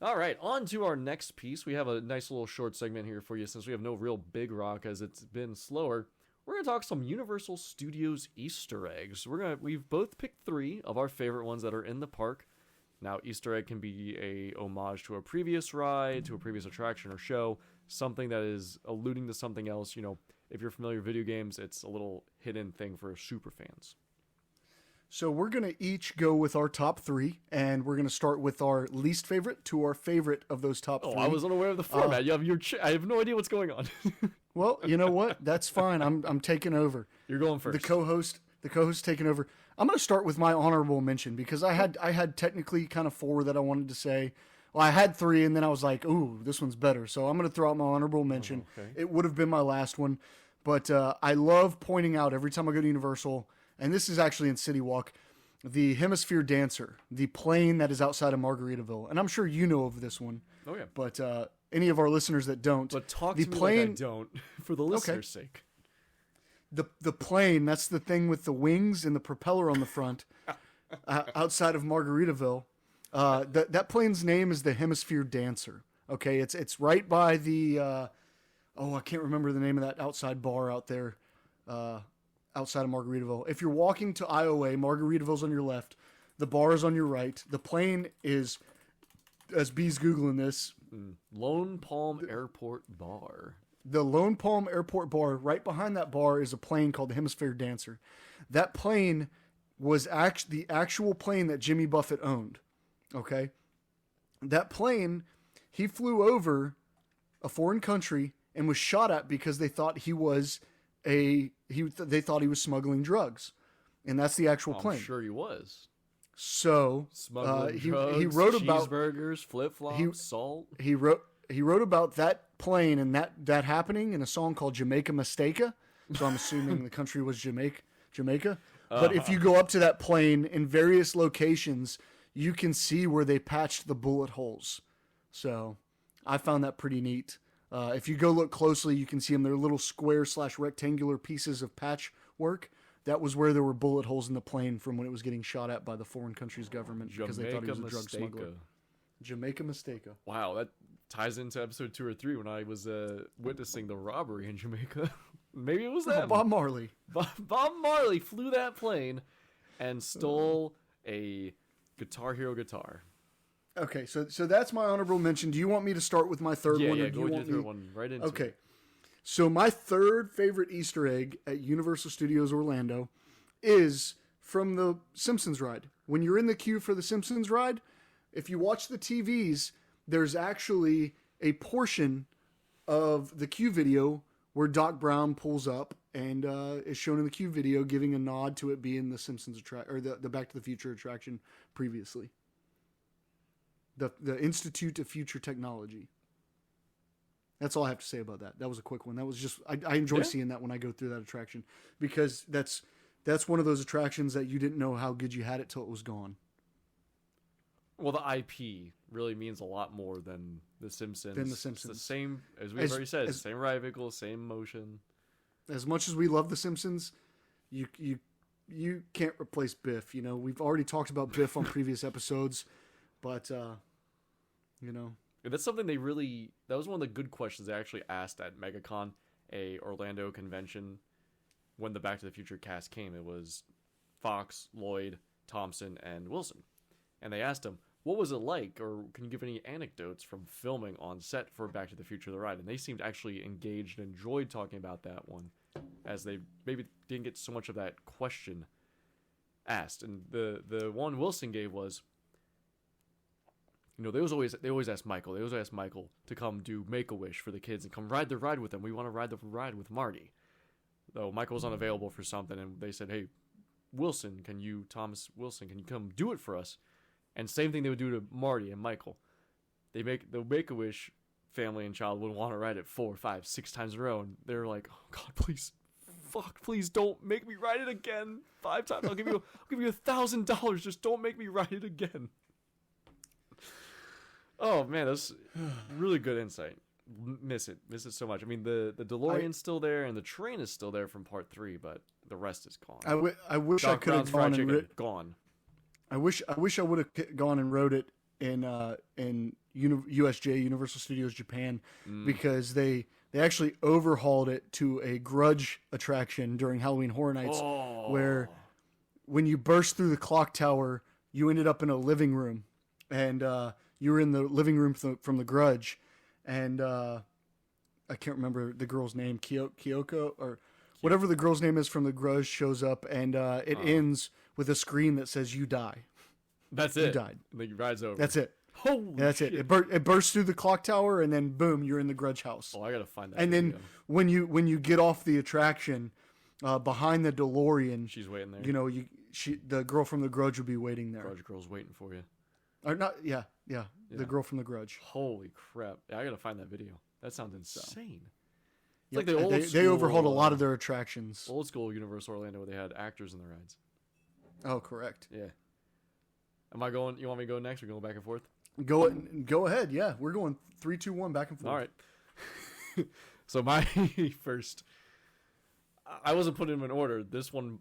All right, on to our next piece. We have a nice little short segment here for you since we have no real big rock as it's been slower. We're going to talk some Universal Studios Easter eggs. We've both picked 3 of our favorite ones that are in the park. Now, Easter egg can be a homage to a previous ride, to a previous attraction or show, something that is alluding to something else. If you're familiar with video games, it's a little hidden thing for super fans. So we're going to each go with our top 3, and we're going to start with our least favorite to our favorite of those top 3. Oh, I was unaware of the format. I have no idea what's going on. Well, you know what? That's fine. I'm taking over. You're going first. The co-host taking over. I'm going to start with my honorable mention because I had technically kind of 4 that I wanted to say. Well, I had 3, and then I was like, ooh, this one's better. So I'm going to throw out my honorable mention. Okay. It would have been my last one. But I love pointing out every time I go to Universal, and this is actually in City Walk, the Hemisphere Dancer, the plane that is outside of Margaritaville. And I'm sure you know of this one. Oh, yeah. But any of our listeners that don't. But talk to me like I don't, for the listener's sake. The plane, that's the thing with the wings and the propeller on the front outside of Margaritaville. That plane's name is the Hemisphere Dancer. Okay, it's right by the, I can't remember the name of that outside bar out there outside of Margaritaville. If you're walking to IOA, Margaritaville's on your left, the bar is on your right. The plane is, as B's Googling this. Lone Palm Airport Bar. The Lone Palm Airport Bar, right behind that bar is a plane called the Hemisphere Dancer. That plane was the actual plane that Jimmy Buffett owned. Okay? That plane, he flew over a foreign country and was shot at because they thought he was they thought he was smuggling drugs. And that's the actual plane. I'm sure he was. So, smuggling he wrote about cheeseburgers, flip-flops, salt. He wrote about that plane and that happening in a song called Jamaica Mistaka. So I'm assuming the country was Jamaica. But if you go up to that plane in various locations, you can see where they patched the bullet holes. So I found that pretty neat. If you go look closely, you can see them. They're little square/rectangular pieces of patchwork. That was where there were bullet holes in the plane from when it was getting shot at by the foreign country's government because they thought he was a drug smuggler. Jamaica Mistaka. Wow, that ties into episode 2 or 3 when I was witnessing the robbery in Jamaica. Maybe it was them. Bob Marley. Bob Marley flew that plane and stole a Guitar Hero guitar. Okay, so that's my honorable mention. Do you want me to start with my third one? Yeah, go with your third one right into Okay. it. So my third favorite Easter egg at Universal Studios Orlando is from the Simpsons ride. When you're in the queue for the Simpsons ride, if you watch the TVs, there's actually a portion of the queue video where Doc Brown pulls up and is shown in the queue video, giving a nod to it being the Simpsons or the Back to the Future attraction previously. The Institute of Future Technology. That's all I have to say about that. That was a quick one. That was just I enjoy seeing that when I go through that attraction, because that's one of those attractions that you didn't know how good you had it till it was gone. Well, the IP really means a lot more than the Simpsons. It's the same, as we've already said, same ride vehicle, same motion. As much as we love the Simpsons, you can't replace Biff. You know, we've already talked about Biff on previous episodes, but you know. That's something that was one of the good questions they actually asked at MegaCon, a Orlando convention, when the Back to the Future cast came. It was Fox, Lloyd, Thompson, and Wilson. And they asked him, what was it like, or can you give any anecdotes from filming on set for Back to the Future the ride? And they seemed actually engaged and enjoyed talking about that one, as they maybe didn't get so much of that question asked. And the one Wilson gave was, you know, they always ask Michael. They always ask Michael to come do Make-A-Wish for the kids and come ride the ride with them. We want to ride the ride with Marty. Though Michael was unavailable for something, and they said, hey, Thomas Wilson, can you come do it for us? And same thing they would do to Marty and Michael. The Make-A-Wish family and child would want to ride it 4, 5, 6 times in a row, and they're like, oh God, please don't make me ride it again 5 times. I'll give you $1,000. Just don't make me ride it again. Oh man, that's really good insight. Miss it so much. I mean, the DeLorean's still there, and the train is still there from Part 3, but the rest is gone. I wish I could have gone. I wish I would have gone and rode it in USJ, Universal Studios Japan, because they actually overhauled it to a Grudge attraction during Halloween Horror Nights, where when you burst through the clock tower, you ended up in a living room, and you were in the living room from the Grudge, and I can't remember the girl's name, Kyoko or whatever the girl's name is from the Grudge shows up, and it ends with a screen that says "You die." That's you it. Died. Like ride's over. That's it. Holy That's shit. it. It bursts through the clock tower, and then boom, you're in the Grudge house. Oh, I gotta find that. And video. then when you get off the attraction, behind the DeLorean, she's waiting there. You know, the girl from the Grudge would be waiting there. Grudge girl's waiting for you. Or not? Yeah. The girl from the Grudge. Holy crap! Yeah, I gotta find that video. That sounds insane. It's Yep. like the old school, they overhauled a lot of their attractions. Old school Universal Orlando, where they had actors in the rides. Oh, correct. Yeah. Am I going? You want me to go next? We're going back and forth. Go ahead. Yeah, we're going 3, 2, 1 back and forth. All right. So my first, I wasn't putting them in order. This one,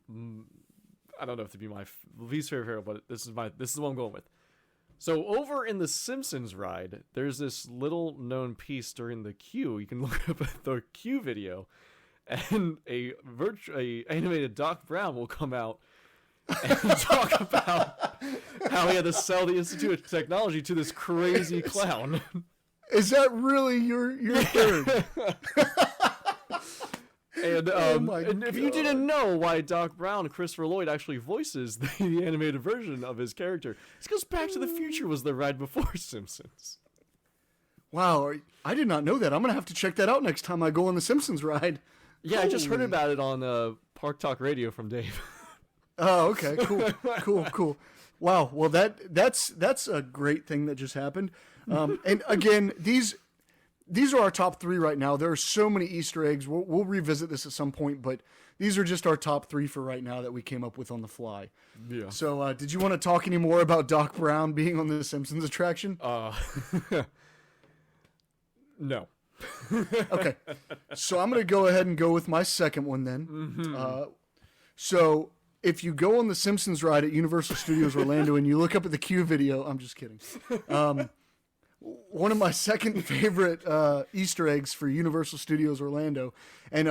I don't know if to be my least favorite, but this is the one I'm going with. So over in the Simpsons ride, there's this little known piece during the queue. You can look up at the queue video, and a animated Doc Brown will come out and talk about how he had to sell the Institute of Technology to this crazy clown. Is that really your third? And, and if you God. didn't know why Doc Brown, Christopher Lloyd, actually voices the animated version of his character, it's because Back to the Future was the ride before Simpsons. Wow, I did not know that. I'm going to have to check that out next time I go on the Simpsons ride. Yeah, I just heard about it on Park Talk Radio from Dave. Oh, okay, cool. Wow, well that's a great thing that just happened. And again, these are our top 3 right now. There are so many Easter eggs. We'll revisit this at some point, but these are just our top 3 for right now that we came up with on the fly. Yeah. So, did you want to talk any more about Doc Brown being on the Simpsons attraction? No. Okay. So I'm going to go ahead and go with my second one then. Mm-hmm. So if you go on the Simpsons ride at Universal Studios Orlando and you look up at the queue video, I'm just kidding. One of my second favorite Easter eggs for Universal Studios Orlando, and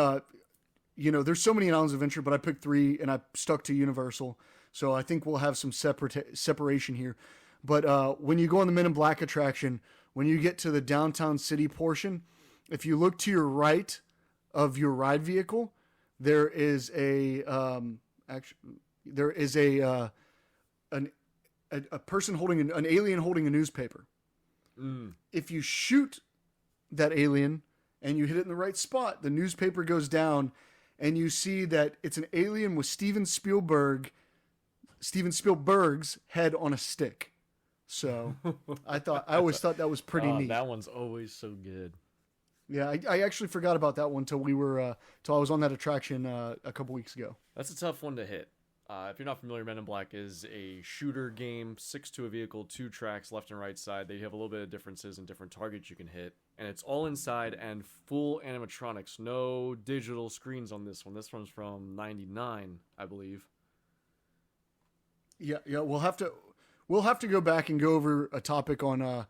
there's so many in Islands of Adventure, but I picked 3 and I stuck to Universal, so I think we'll have some separation here. But when you go on the Men in Black attraction, when you get to the downtown city portion, if you look to your right of your ride vehicle, there is a person holding an alien holding a newspaper. If you shoot that alien and you hit it in the right spot, the newspaper goes down, and you see that it's an alien with Steven Spielberg's head on a stick. So I always thought that was pretty neat. That one's always so good. Yeah, I actually forgot about that one till I was on that attraction a couple weeks ago. That's a tough one to hit. If you're not familiar, Men in Black is a shooter game, 6 to a vehicle, 2 tracks, left and right side. They have a little bit of differences in different targets you can hit, and it's all inside and full animatronics. No digital screens on this one. This one's from '99, I believe. Yeah, we'll have to go back and go over a topic on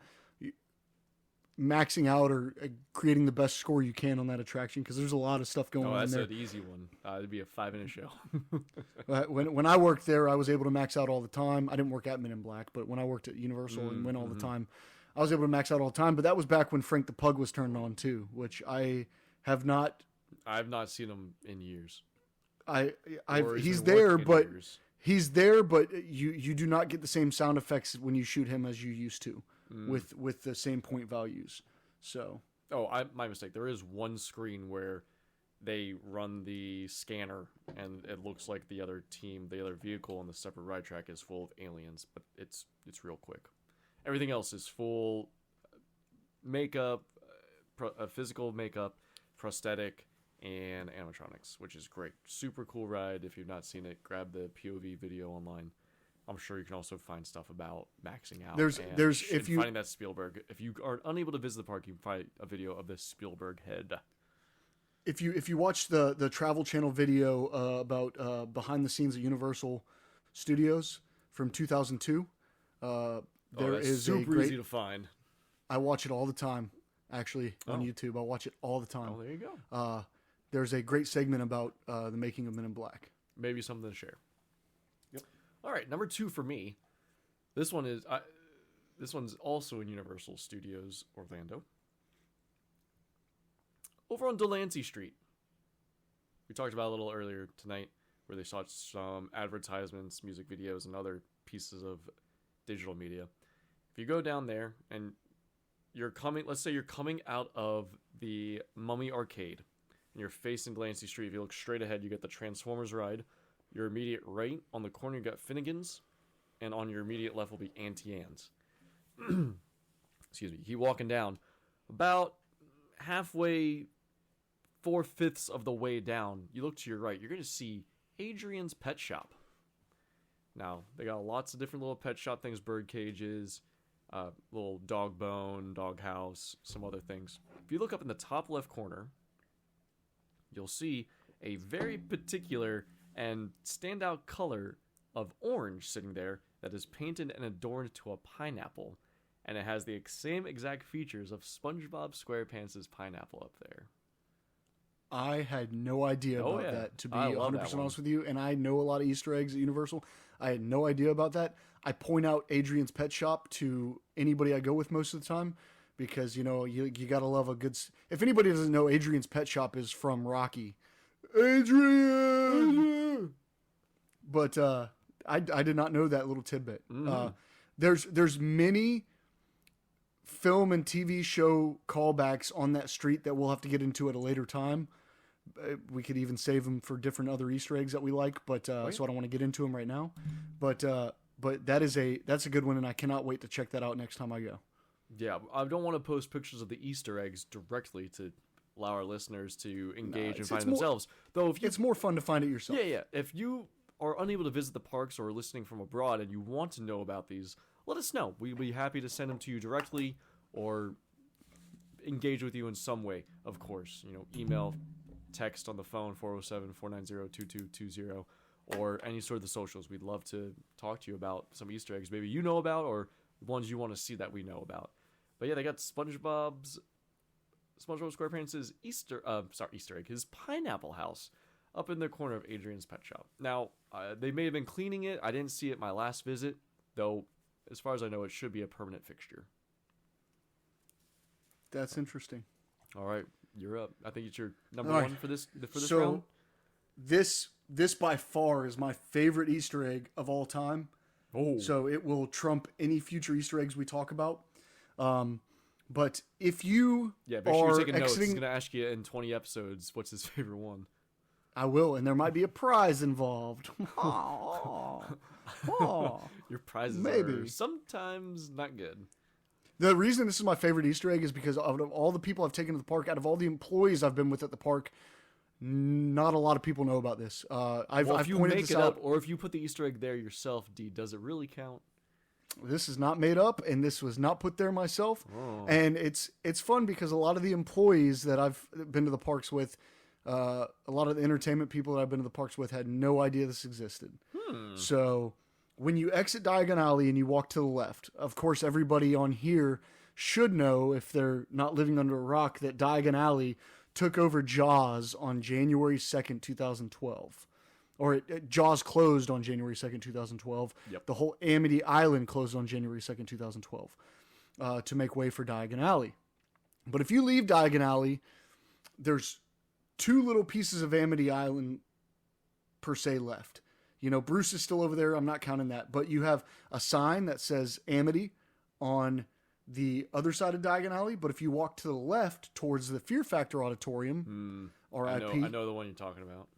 maxing out or creating the best score you can on that attraction, because there's a lot of stuff going on there. That's an easy one. It'd be a 5-minute show. When I worked there, I was able to max out all the time. I didn't work at Men in Black, but when I worked at Universal and went all the time, I was able to max out all the time. But that was back when Frank the Pug was turned on too, which I have not. I've not seen him in years. He's there, but you do not get the same sound effects when you shoot him as you used to. With the same point values. So my mistake. There is one screen where they run the scanner and it looks like the other vehicle on the separate ride track is full of aliens, but it's real quick. Everything else is full makeup, physical makeup, prosthetic, and animatronics, which is great. Super cool ride. If you've not seen it, grab the POV video online. I'm sure you can also find stuff about maxing out. Finding that Spielberg. If you are unable to visit the park, you can find a video of this Spielberg head. If you watch the Travel Channel video about behind the scenes at Universal Studios from 2002, there is super easy to find. I watch it all the time, actually, on YouTube. I watch it all the time. Oh, there you go. There's a great segment about the making of Men in Black. Maybe something to share. All right, number 2 for me. This one's also in Universal Studios Orlando. Over on Delancey Street. We talked about it a little earlier tonight, where they saw some advertisements, music videos, and other pieces of digital media. If you go down there and let's say you're coming out of the Mummy Arcade, and you're facing Delancey Street. If you look straight ahead, you get the Transformers ride. Your immediate right, on the corner, you got Finnegan's, and on your immediate left will be Auntie Anne's. Excuse me. Keep walking down. About halfway, 4/5 of the way down, you look to your right, you're going to see Adrian's Pet Shop. Now, they got lots of different little pet shop things, bird cages, little dog bone, dog house, some other things. If you look up in the top left corner, you'll see a very particular and standout color of orange sitting there that is painted and adorned to a pineapple, and it has the same exact features of SpongeBob SquarePants' pineapple up there. I had no idea about that, to be 100% honest with you, and I know a lot of Easter eggs at Universal. I had no idea about that. I point out Adrian's Pet Shop to anybody I go with most of the time, because you gotta love a good. If anybody doesn't know, Adrian's Pet Shop is from Rocky. Adrian. But I did not know that little tidbit. There's many film and TV show callbacks on that street that we'll have to get into at a later time. We could even save them for different other Easter eggs that we like, but so I don't want to get into them right now. But that's a good one, and I cannot wait to check that out next time I go. Yeah, I don't want to post pictures of the Easter eggs directly to allow our listeners to engage and find themselves. Though, it's more fun to find it yourself. Yeah. If you are unable to visit the parks or are listening from abroad and you want to know about these, let us know. We'd be happy to send them to you directly or engage with you in some way. Of course, email, text on the phone 407-490-2220, or any sort of the socials. We'd love to talk to you about some Easter eggs maybe you know about or ones you want to see that we know about. But yeah, they got SpongeBob SquarePants' Easter egg, his pineapple house, up in the corner of Adrian's Pet Shop. Now, they may have been cleaning it. I didn't see it my last visit, though, as far as I know, it should be a permanent fixture. That's interesting. All right. You're up. I think it's your number All right. one for this So round. this by far is my favorite Easter egg of all time. Oh, So it will trump any future Easter eggs we talk about. But if you yeah. Make sure are you're taking notes. He's exiting, gonna ask you in 20 episodes what's his favorite one. I will, and there might be a prize involved. Oh, Your prizes maybe. are sometimes not good. The reason this is my favorite Easter egg is because out of all the people I've taken to the park, out of all the employees I've been with at the park, not a lot of people know about this. I've If you pointed make this it out. up, or if you put the Easter egg there yourself, D, does it really count? This is not made up, and this was not put there myself. Oh. And it's fun because a lot of the employees that I've been to the parks with, a lot of the entertainment people that I've been to the parks with had no idea this existed. So when you exit Diagon Alley and you walk to the left, of course, everybody on here should know, if they're not living under a rock, that Diagon Alley took over Jaws on January 2nd, 2012. Or Jaws closed on January 2nd, 2012. Yep. The whole Amity Island closed on January 2nd, 2012 to make way for Diagon Alley. But if you leave Diagon Alley, there's two little pieces of Amity Island per se left. You know, Bruce is still over there. I'm not counting that. But you have a sign that says Amity on the other side of Diagon Alley. But if you walk to the left towards the Fear Factor Auditorium, RIP. I know the one you're talking about.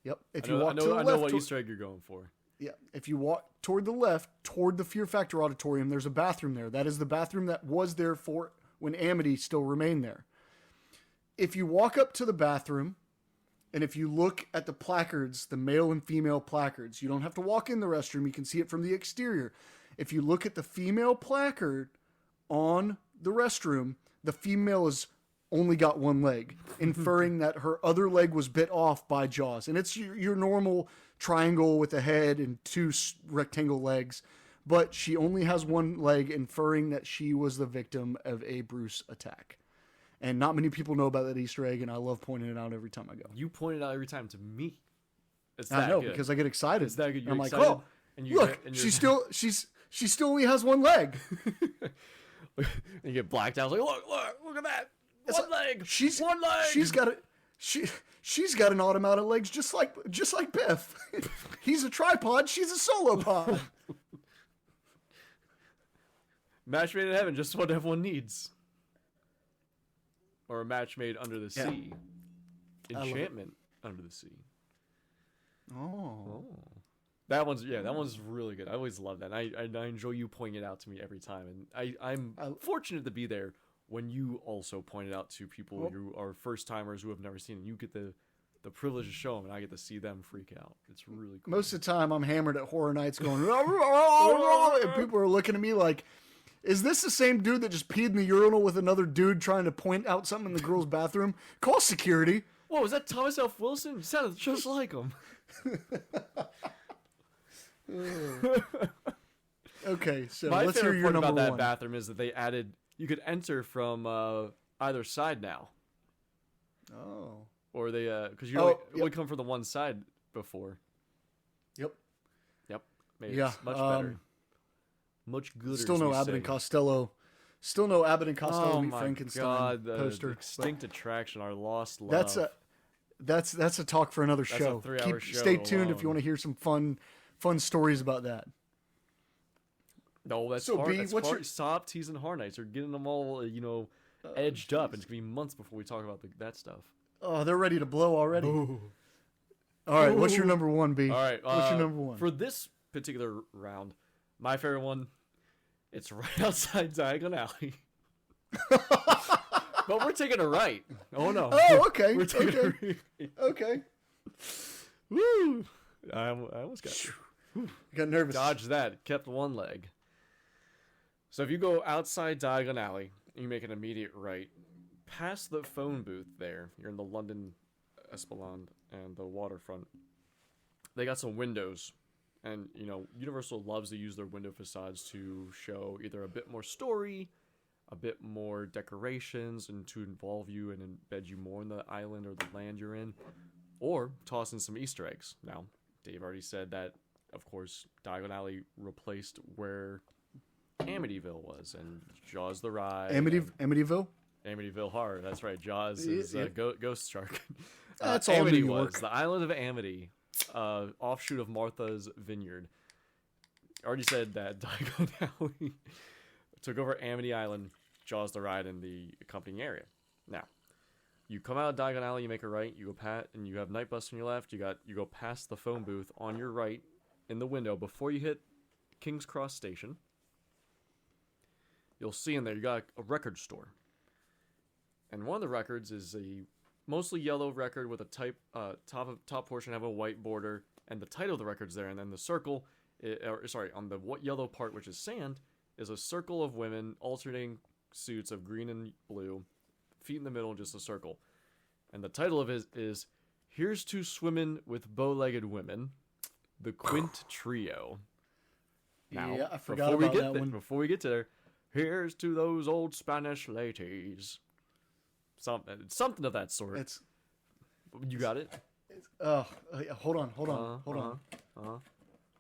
Yep. If I you know, walk I know, to the I left, know what Easter egg you're going for. yeah. If you walk toward the left, toward the Fear Factor Auditorium, there's a bathroom there. That is the bathroom that was there for when Amity still remained there. If you walk up to the bathroom, and if you look at the placards, the male and female placards, you don't have to walk in the restroom. You can see it from the exterior. If you look at the female placard on the restroom, the female has only got one leg, inferring that her other leg was bit off by Jaws. And it's your normal triangle with a head and two rectangle legs, but she only has one leg, inferring that she was the victim of a Bruce attack. And not many people know about that Easter egg, and I love pointing it out every time I go. You point it out every time to me. It's that I know, good. because I get excited. It's that good. You're I'm like, excited, oh, and you look, get- and she you're- still only has one leg. you get blacked out. Like, look at that. One leg. She's one leg. She's got an automatic legs just like Biff. He's a tripod. She's a solo pod. Match made in heaven, just what everyone needs. Or a match made under the Yeah. sea. love it. Enchantment under the sea. Oh. That one's really good. I always love that. I enjoy you pointing it out to me every time, and I'm fortunate to be there when you also point it out to people who are first timers who have never seen it. You get the privilege to show them, and I get to see them freak out. It's really cool. Most of the time, I'm hammered at Horror Nights going, and people are looking at me like, is this the same dude that just peed in the urinal with another dude trying to point out something in the girl's bathroom? Call security. Whoa, was that Thomas F. Wilson? You sounded just like him. Okay, so My let's hear favorite your part about number that one. bathroom is that they added you could enter from either side now, Oh. or they because you Oh, would come from the one side before. Yep. Made Yeah, it much better, much gooder. Still as no we Abbott say. and Costello. Still no Abbott and Costello Oh meet my Frankenstein god, the poster. extinct attraction, our lost love. That's a talk for another That's a show. 3-hour show Stay tuned if alone. you want to hear some fun stories about that. No, that's So, hard. B, That's what's hard. your- Stop teasing Horror Nights. They're getting them all, edged up. And it's gonna be months before we talk about that stuff. Oh, they're ready to blow already. All right, what's your number one, B? All right, what's your number one? for this particular round? My favorite one. It's right outside Diagon Alley. But we're taking a right. Oh no. Oh, okay. We're taking a Okay. right. Okay. Woo! I almost Got nervous. dodged that. Kept one leg. So if you go outside Diagon Alley, you make an immediate right. Past the phone booth there, you're in the London Esplanade and the waterfront. They got some windows. And, Universal loves to use their window facades to show either a bit more story, a bit more decorations, and to involve you and embed you more in the island or the land you're in, or toss in some Easter eggs. Now, Dave already said that, of course, Diagon Alley replaced where Amityville was, and Jaws the Ride. Amityville? Amityville Horror. That's right. Jaws is Ghost Shark. That's all Amity New York. was the island of Amity, offshoot of Martha's Vineyard. I already said that Diagon Alley took over Amity Island. Jaws the ride in the accompanying area. Now, you come out of Diagon Alley, you make a right, you go and you have Night Bus on your left. You go past the phone booth on your right in the window before you hit King's Cross Station. You'll see in there you got a record store, and one of the records is a mostly yellow record with a top portion have a white border, and the title of the record's there, and then the circle, on the yellow part, which is sand, is a circle of women alternating suits of green and blue, feet in the middle, just a circle. And the title of it is "Here's to Swimmin' with Bow-Legged Women, the Quint Trio." Now, yeah, I forgot about that one. Before we get to there, here's to those old Spanish ladies. Something of that sort. You got it? Hold on.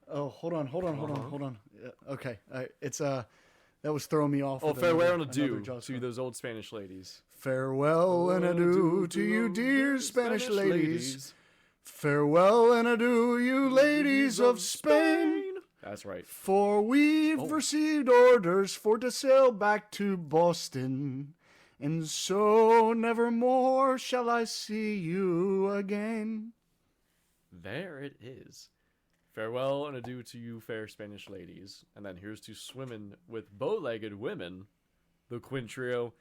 Oh, hold on. Yeah, okay. It's that was throwing me off. Oh, farewell and adieu to those old Spanish ladies. Farewell and adieu to you, dear Spanish ladies. Farewell and adieu, you ladies of Spain. That's right. For we've received orders for to sail back to Boston, and so nevermore shall I see you again. There it is. Farewell and adieu to you, fair Spanish ladies. And then here's to Swimmin' with Bow-Legged Women, the Quint Trio,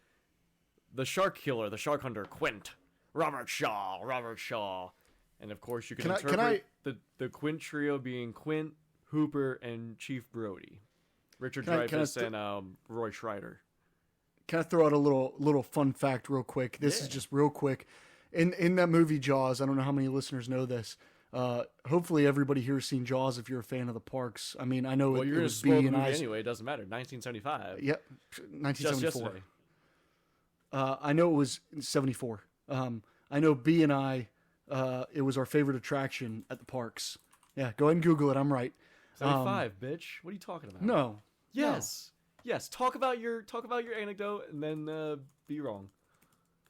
the Shark Killer, the Shark Hunter, Quint, Robert Shaw. And of course you can interpret the Quint Trio being Quint, Hooper, and Chief Brody. Richard Dreyfuss and Roy Schreider. Can I throw out a little fun fact real quick? This is just real quick. In that movie Jaws, I don't know how many listeners know this. Hopefully everybody here has seen Jaws if you're a fan of the parks. I mean, I know you're going to spoil the movie anyway. It doesn't matter. 1975. Yep, 1974. Just yesterday. I know it was 74. I know B and I, it was our favorite attraction at the parks. Yeah, go ahead and Google it. I'm right. 75, bitch. What are you talking about? No. Yes. No. Yes. Talk about your anecdote and then be wrong.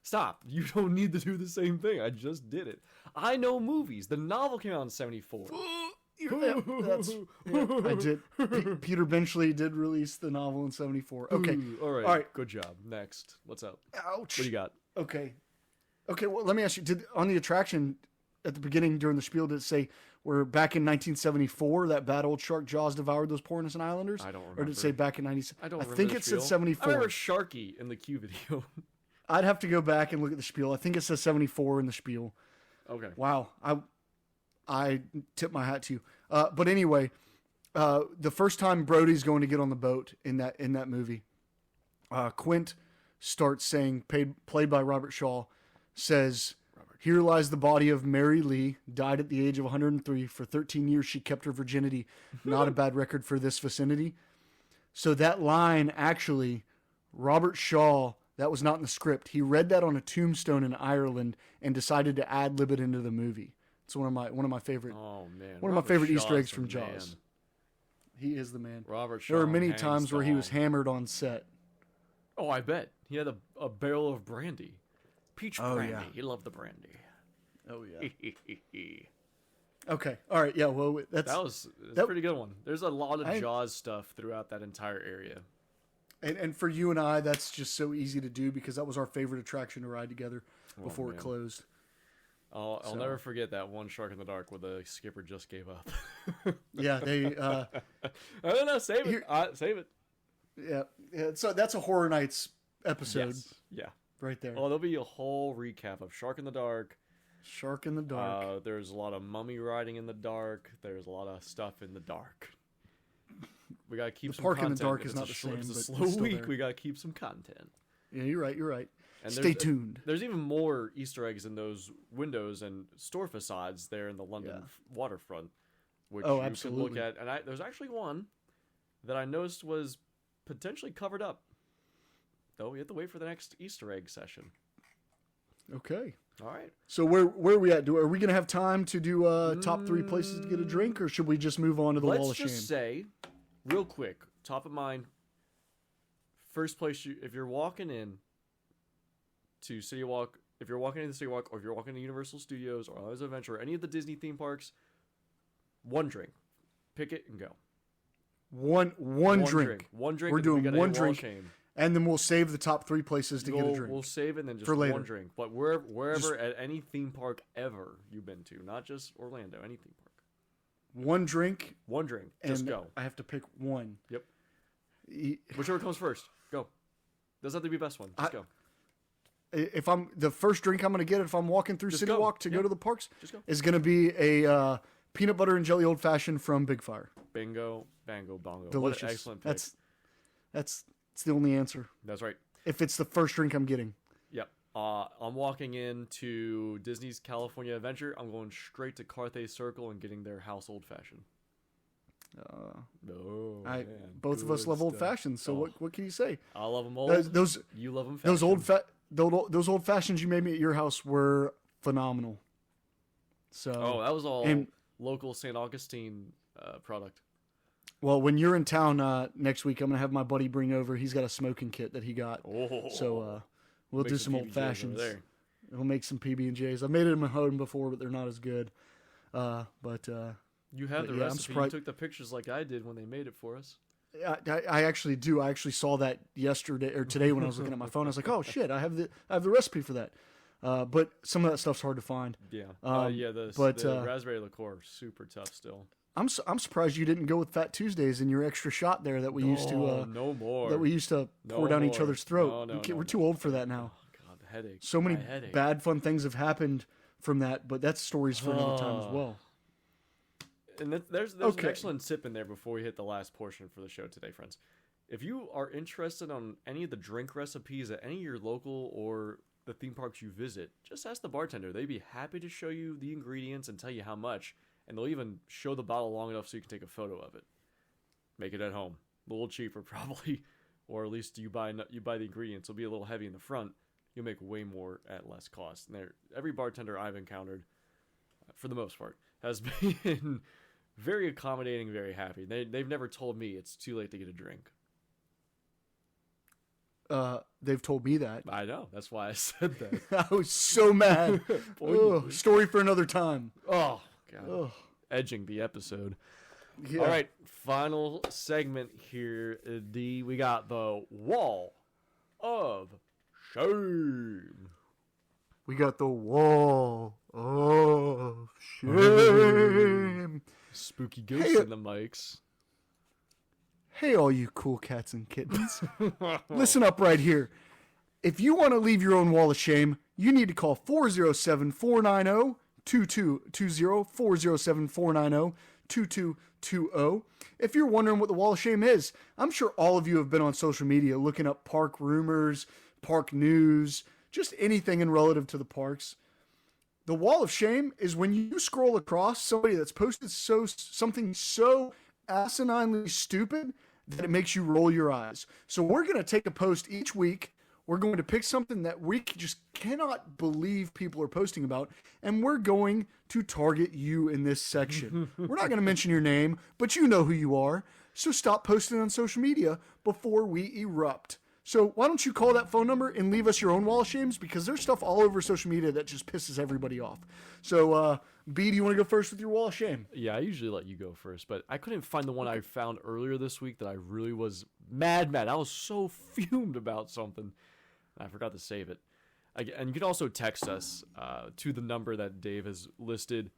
Stop. You don't need to do the same thing. I just did it. I know movies. The novel came out in 74. I did. Peter Benchley did release the novel in 74. Okay. All right. Good job. Next. What's up? Ouch. What do you got? Okay. Well, let me ask you, on the attraction at the beginning during the spiel, did it say we're back in 1974 that bad old shark Jaws devoured those poor innocent islanders? I don't remember. Or did it say back in 97? I don't remember. I think it said 74. I remember Sharky in the Q video. I'd have to go back and look at the spiel. I think it says 74 in the spiel. Okay. Wow. I tip my hat to you. But anyway, the first time Brody's going to get on the boat in that movie, Quint starts saying, played by Robert Shaw, says, "Here lies the body of Mary Lee, died at the age of 103. For 13 years she kept her virginity. Not a bad record for this vicinity." So that line, actually, Robert Shaw, that was not in the script. He read that on a tombstone in Ireland and decided to ad-lib it into the movie. It's one of my favorite. Oh man, one of my favorite Easter eggs from Jaws. He is the man. Robert Shaw. There were many times where he was hammered on set. Oh, I bet he had a barrel of brandy, peach brandy. Yeah. He loved the brandy. Oh yeah. Okay. All right. Yeah. Well, that's a pretty good one. There's a lot of Jaws stuff throughout that entire area. And for you and I, that's just so easy to do because that was our favorite attraction to ride together before it closed. I'll never forget that one Shark in the Dark where the skipper just gave up. Yeah, they. I don't know. Save it. Save it. Yeah. So that's a Horror Nights episode. Yes. Yeah. Right there. Oh, there'll be a whole recap of Shark in the Dark. Shark in the Dark. There's a lot of mummy riding in the dark. There's a lot of stuff in the dark. We gotta keep some park content. in the dark is not the same. It's a but slow week. We gotta keep some content. Yeah, you're right. And stay tuned. There's even more Easter eggs in those windows and store facades there in the London waterfront, which you absolutely. can look at. And there's actually one that I noticed was potentially covered up. Though we have to wait for the next Easter egg session. Okay. All right. So where are we at? Are we going to have time to do top 3 places to get a drink, or should we just move on to the Wall of Shame? Let's just say, real quick, top of mind, first place, if you're walking in, to City Walk, if you're walking into City Walk, or if you're walking to Universal Studios or Islands of Adventure or any of the Disney theme parks, one drink. Pick it and go. One drink. One drink. We're doing one drink. Shame. And then we'll save the top 3 places to get a drink. We'll save it and then just for later. one drink. But wherever at any theme park ever you've been to, not just Orlando, any theme park. One drink. One drink. Just and go. I have to pick one. Yep. Whichever comes first. Go. Doesn't have to be the best one. Just go. If I'm the first drink I'm going to get if I'm walking through City Walk to go to the parks is going to be a peanut butter and jelly old fashioned from Big Fire. Bingo, bango, bongo. Delicious. What an excellent pick. That's the only answer. That's right. If it's the first drink I'm getting. Yep. I'm walking into Disney's California Adventure. I'm going straight to Carthay Circle and getting their house old fashioned. Both of us love old fashions, so what can you say? I love them old. You love them fashion. Those old fashions you made me at your house were phenomenal. So that was all local St. Augustine product. Well, when you're in town next week, I'm gonna have my buddy bring over. He's got a smoking kit that he got. So we'll do some old fashions. We'll make some PB&Js. I've made them at home before, but they're not as good. You have the recipe. You took the pictures like I did when they made it for us. I actually do. I actually saw that yesterday or today when I was looking at my phone. I was like, "Oh shit, I have the recipe for that." But some of that stuff's hard to find. Yeah. The raspberry liqueur super tough still. I'm surprised you didn't go with Fat Tuesdays and your extra shot there that we used to no more that we used to pour down each other's throat. We're too old for that now. Oh god, the headache. So many bad fun things have happened from that, but that's stories for another time as well. And there's an excellent tip in there before we hit the last portion for the show today, friends. If you are interested on any of the drink recipes at any of your local or the theme parks you visit, just ask the bartender. They'd be happy to show you the ingredients and tell you how much. And they'll even show the bottle long enough so you can take a photo of it. Make it at home. A little cheaper probably. Or at least you buy the ingredients. It'll be a little heavy in the front. You'll make way more at less cost. And every bartender I've encountered, for the most part, has been very accommodating, very happy. They've never told me it's too late to get a drink. They've told me that. I know. That's why I said that. I was so mad. Story for another time. Oh, God. Ugh. Edging the episode. Yeah. All right. Final segment here, D. We got the Wall of Shame. We got the Wall of Shame. Spooky ghosts in the mics. Hey, all you cool cats and kittens. Listen up right here. If you want to leave your own wall of shame, you need to call 407-490-2220, 407-490-2220. If you're wondering what the wall of shame is, I'm sure all of you have been on social media looking up park rumors, park news, just anything in relative to the parks. The wall of shame is when you scroll across somebody that's posted something so asininely stupid that it makes you roll your eyes. So we're going to take a post each week. We're going to pick something that we just cannot believe people are posting about, and we're going to target you in this section. We're not going to mention your name, but you know who you are. So stop posting on social media before we erupt. So why don't you call that phone number and leave us your own wall of shames, because there's stuff all over social media that just pisses everybody off. So, B, do you want to go first with your wall of shame? Yeah, I usually let you go first, but I couldn't find the one I found earlier this week that I really was mad. I was so fumed about something. I forgot to save it. And you can also text us to the number that Dave has listed.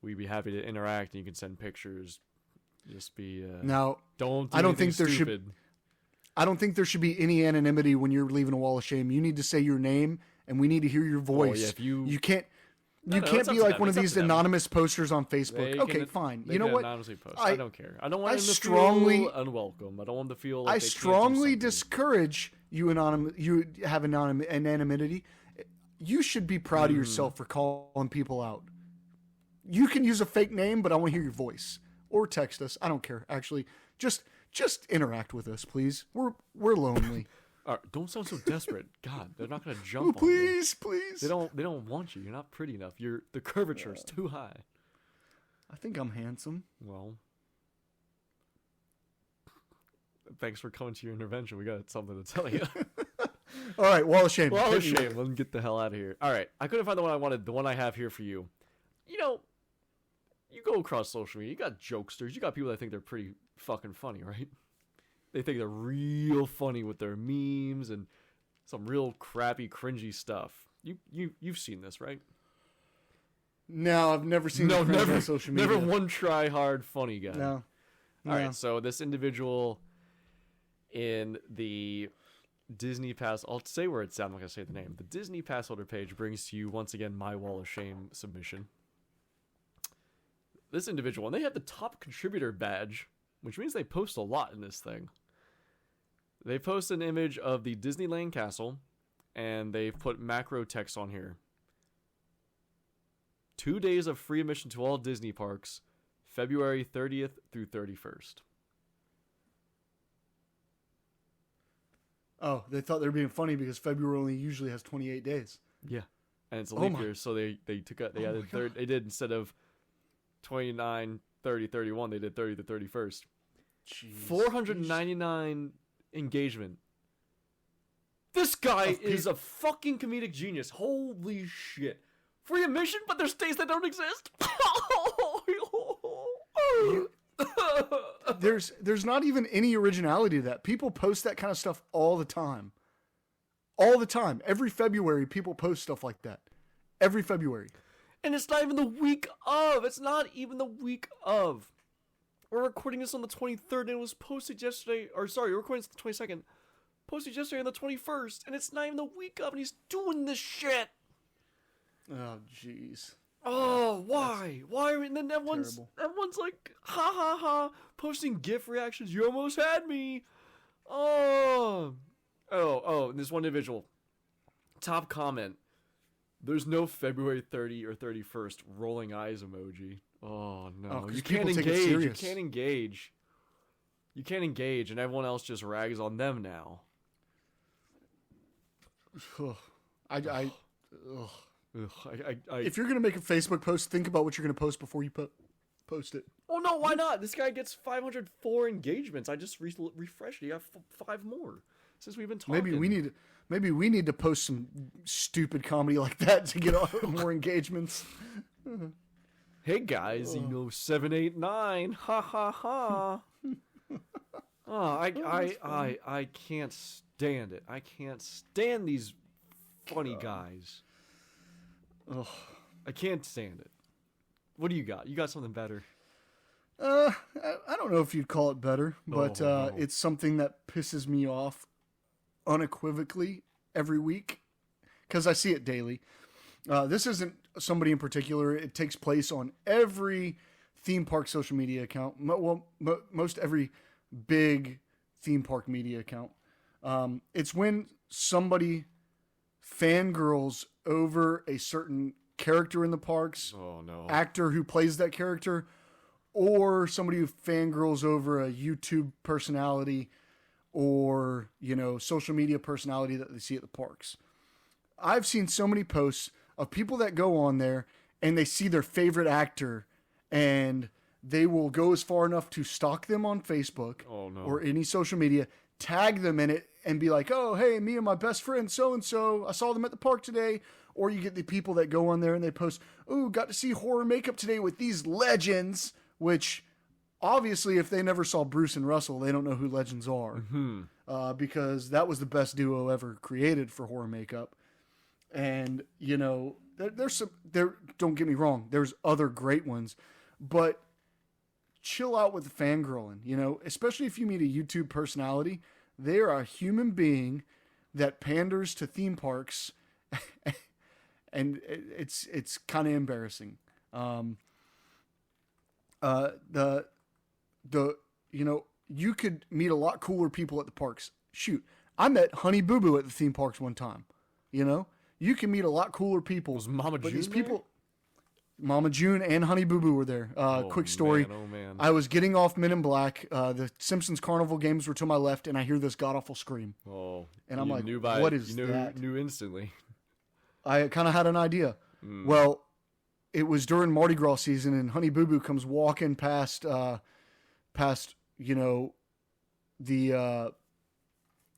We'd be happy to interact, and you can send pictures. Just be now. I don't think there should. I don't think there should be any anonymity when you're leaving a wall of shame. You need to say your name, and we need to hear your voice. Oh, yeah, you can't. You can't be like one of these anonymous posters on Facebook. Okay, fine. You know what? Anonymously post. I don't care. I don't want them to feel unwelcome. I don't want them to feel like I strongly discourage you have anonymity. You should be proud of yourself for calling people out. You can use a fake name, but I want to hear your voice. Or text us. I don't care. Actually, just interact with us, please. We're lonely. All right, don't sound so desperate. God, they're not gonna jump on you. Please. They don't want you. You're not pretty enough. The curvature is too high. I think I'm handsome. Well, thanks for coming to your intervention. We got something to tell you. All right, wall of shame. Wall of shame. Let me get the hell out of here. All right, I couldn't find the one I wanted. The one I have here for you. You know, you go across social media. You got jokesters. You got people that think they're pretty fucking funny, right? They think they're real funny with their memes and some real crappy, cringy stuff. You've seen this, right? No, I've never seen never on social media. Never one try hard funny guy. No. All right, so this individual in the Disney Pass, I'll say where it's at, I'm not going to say the name. The Disney Pass holder page brings to you, once again, my Wall of Shame submission. This individual, and they have the top contributor badge, which means they post a lot in this thing. They post an image of the Disneyland castle, and they've put macro text on here. 2 days of free admission to all Disney parks, February 30th through 31st. Oh, they thought they were being funny because February only usually has 28 days. Yeah, and it's a leap year, so they added third. They did, instead of 29, 30, 31, they did 30 to 31st. Jeez. 499 engagement. This guy is a fucking comedic genius. Holy shit. Free admission, but there's days that don't exist. There's not even any originality to that. People post that kind of stuff all the time. All the time. Every February, people post stuff like that. Every February. And it's not even the week of. It's not even the week of. We're recording this on the 23rd, and it was posted yesterday. Or sorry, we're recording this on the 22nd. Posted yesterday on the 21st, and it's not even the week of, and he's doing this shit. Oh, jeez. Oh, why? Why? And then everyone's like, ha ha ha, posting GIF reactions. You almost had me. Oh, and this one individual. Top comment. There's no February 30 or 31st rolling eyes emoji. Oh, no. You can't engage. You can't engage. You can't engage, and everyone else just rags on them now. If you're going to make a Facebook post, think about what you're going to post before you post it. Oh, no, why not? This guy gets 504 engagements. I just refreshed it. You got 5 more since we've been talking. Maybe we need to post some stupid comedy like that to get more engagements. Hey, guys, 789. Ha, ha, ha. I can't stand it. I can't stand these funny guys. Ugh. I can't stand it. What do you got? You got something better? I don't know if you'd call it better, but it's something that pisses me off unequivocally every week because I see it daily. This isn't somebody in particular. It takes place on every theme park social media account. Most every big theme park media account. It's when somebody fangirls over a certain character in the parks, actor who plays that character, or somebody who fangirls over a YouTube personality or, social media personality that they see at the parks. I've seen so many posts of people that go on there and they see their favorite actor and they will go as far enough to stalk them on Facebook or any social media, tag them in it, and be like, oh, hey, me and my best friend so-and-so, I saw them at the park today. Or you get the people that go on there and they post, ooh, got to see horror makeup today with these legends, which obviously if they never saw Bruce and Russell, they don't know who legends are. Mm-hmm. Because that was the best duo ever created for horror makeup. And, don't get me wrong, there's other great ones, but chill out with the fangirling, especially if you meet a YouTube personality. They are a human being that panders to theme parks, and it's kind of embarrassing. You could meet a lot cooler people at the parks. Shoot, I met Honey Boo Boo at the theme parks one time. You can meet a lot cooler people. Was Mama June these people, there? Mama June and Honey Boo Boo were there. Quick story. Man. I was getting off Men in Black. The Simpsons Carnival games were to my left, and I hear this god-awful scream. Oh. And I'm like, what is that? You knew instantly. I kind of had an idea. Well, it was during Mardi Gras season, and Honey Boo Boo comes walking past the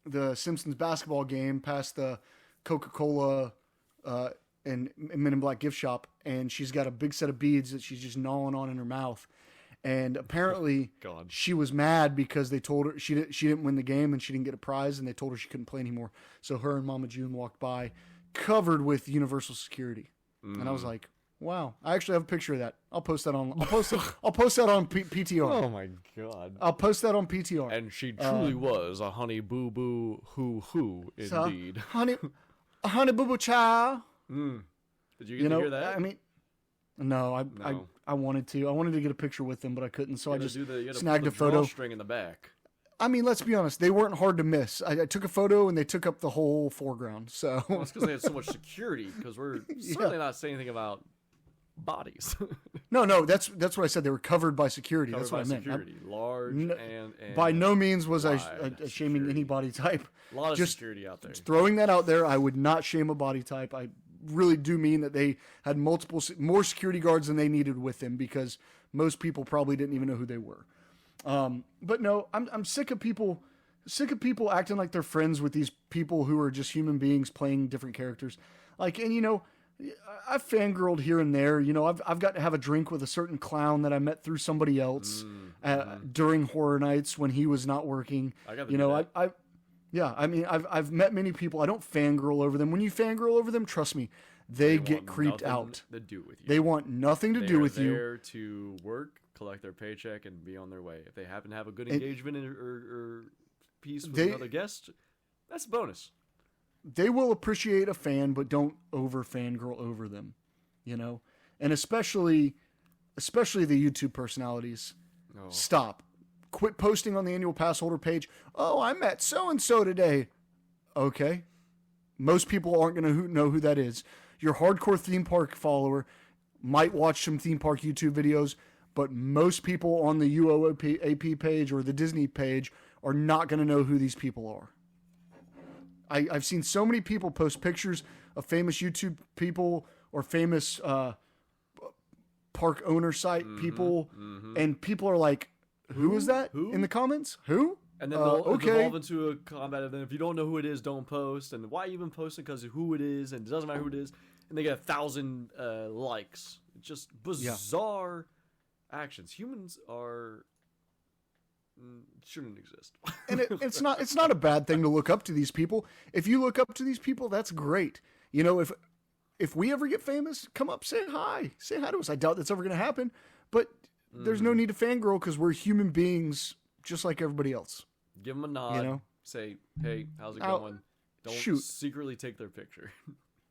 the Simpsons basketball game past the Coca-Cola and Men in Black gift shop, and she's got a big set of beads that she's just gnawing on in her mouth. And apparently God. she was mad because they told her she didn't win the game and she didn't get a prize, and they told her she couldn't play anymore. So her and Mama June walked by covered with universal security. And I was like, wow. I actually have a picture of that. I'll post that on PTR. Oh my God. I'll post that on PTR. And she truly was a honey boo boo hoo indeed. A honey boo boo child. Did you get to hear that? I mean, no. I wanted to. I wanted to get a picture with them, but I couldn't. So I just snagged a photo. String in the back. I mean, let's be honest. They weren't hard to miss. I took a photo and they took up the whole foreground. So well, it's because they had so much security. Because we're certainly not saying anything about bodies. No. That's what I said. They were covered by security. That's what I meant. Security, large and by no means was I shaming any body type. A lot of just security out there. Throwing that out there, I would not shame a body type. I really do mean that they had more security guards than they needed with them, because most people probably didn't even know who they were. But no, I'm sick of people acting like they're friends with these people who are just human beings playing different characters. Like, and I've fangirled here and there. I've got to have a drink with a certain clown that I met through somebody else during Horror Nights when he was not working. I've met many people. I don't fangirl over them. When you fangirl over them, trust me, they get creeped out. To do with you. They want nothing to do with you. They're there to work, collect their paycheck, and be on their way. If they happen to have a good engagement or piece with another guest, that's a bonus. They will appreciate a fan, but don't over fangirl over them, and especially the YouTube personalities. Oh. Stop. Quit posting on the annual pass holder page. Oh, I met so-and-so today. Okay. Most people aren't going to know who that is. Your hardcore theme park follower might watch some theme park YouTube videos, but most people on the UOAP page or the Disney page are not going to know who these people are. I've seen so many people post pictures of famous YouTube people or famous park owner site people, and people are like, who is that? Who? In the comments? Who? And then they'll evolve into a combat of them. If you don't know who it is, don't post. And why even post it? Because of who it is, and it doesn't matter who it is. And they get 1,000 likes. It's just bizarre actions. Humans shouldn't exist. And it's not a bad thing to look up to these people. If you look up to these people, that's great. If we ever get famous, come up, say hi to us. I doubt that's ever going to happen, but there's no need to fangirl because we're human beings just like everybody else. Give them a nod. Say, hey, how's it going? Don't secretly take their picture.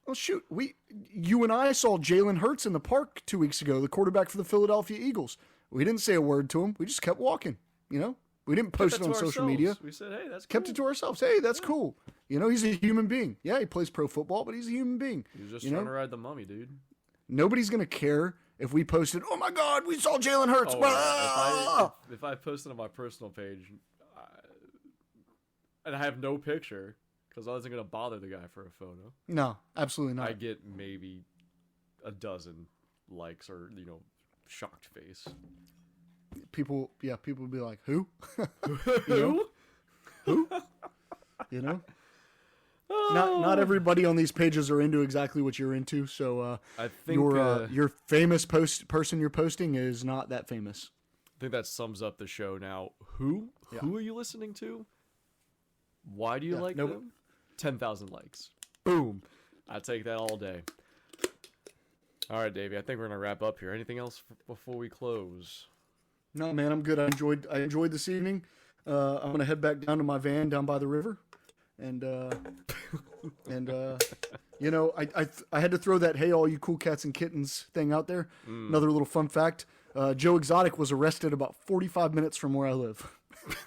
Well, shoot. You and I saw Jalen Hurts in the park 2 weeks ago, the quarterback for the Philadelphia Eagles. We didn't say a word to him. We just kept walking, We didn't post it on social media. We said, hey, that's cool. Kept it to ourselves. Hey, that's cool. He's a human being. Yeah, he plays pro football, but he's a human being. He was just trying to ride the mummy, dude. Nobody's going to care if we posted, oh my God, we saw Jalen Hurts. If I posted on my personal page and I have no picture, because I wasn't going to bother the guy for a photo. No, absolutely not. I get maybe a dozen likes or, shocked face. People would be like, who? Who? Who? Not everybody on these pages are into exactly what you're into, so I think your famous person you're posting is not that famous. I think that sums up the show now. Who? Yeah. Who are you listening to? Why do you like them? 10,000 likes. Boom. I take that all day. All right, Davey, I think we're going to wrap up here. Anything else before we close? No, man, I'm good. I enjoyed this evening. I'm going to head back down to my van down by the river. And I had to throw that "Hey, all you cool cats and kittens" thing out there. Another little fun fact: Joe Exotic was arrested about 45 minutes from where I live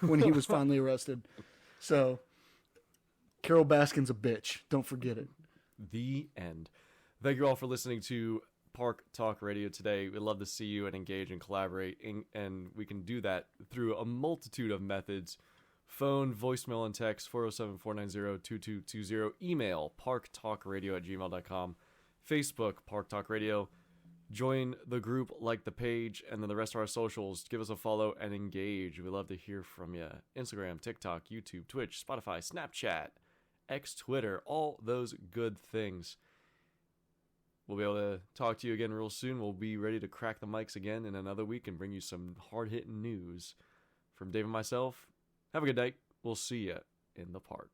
when he was finally arrested. So Carol Baskin's a bitch. Don't forget it. The end. Thank you all for listening to Park Talk Radio today. We'd love to see you and engage and collaborate, and we can do that through a multitude of methods. Phone, voicemail, and text 407-490-2220. Email parktalkradio@gmail.com. Facebook, Park Talk Radio. Join the group, like the page, and then the rest of our socials. Give us a follow and engage. We love to hear from you. Instagram, TikTok, YouTube, Twitch, Spotify, Snapchat, X, Twitter, all those good things. We'll be able to talk to you again real soon. We'll be ready to crack the mics again in another week and bring you some hard-hitting news. From Dave and myself, have a good night. We'll see you in the park.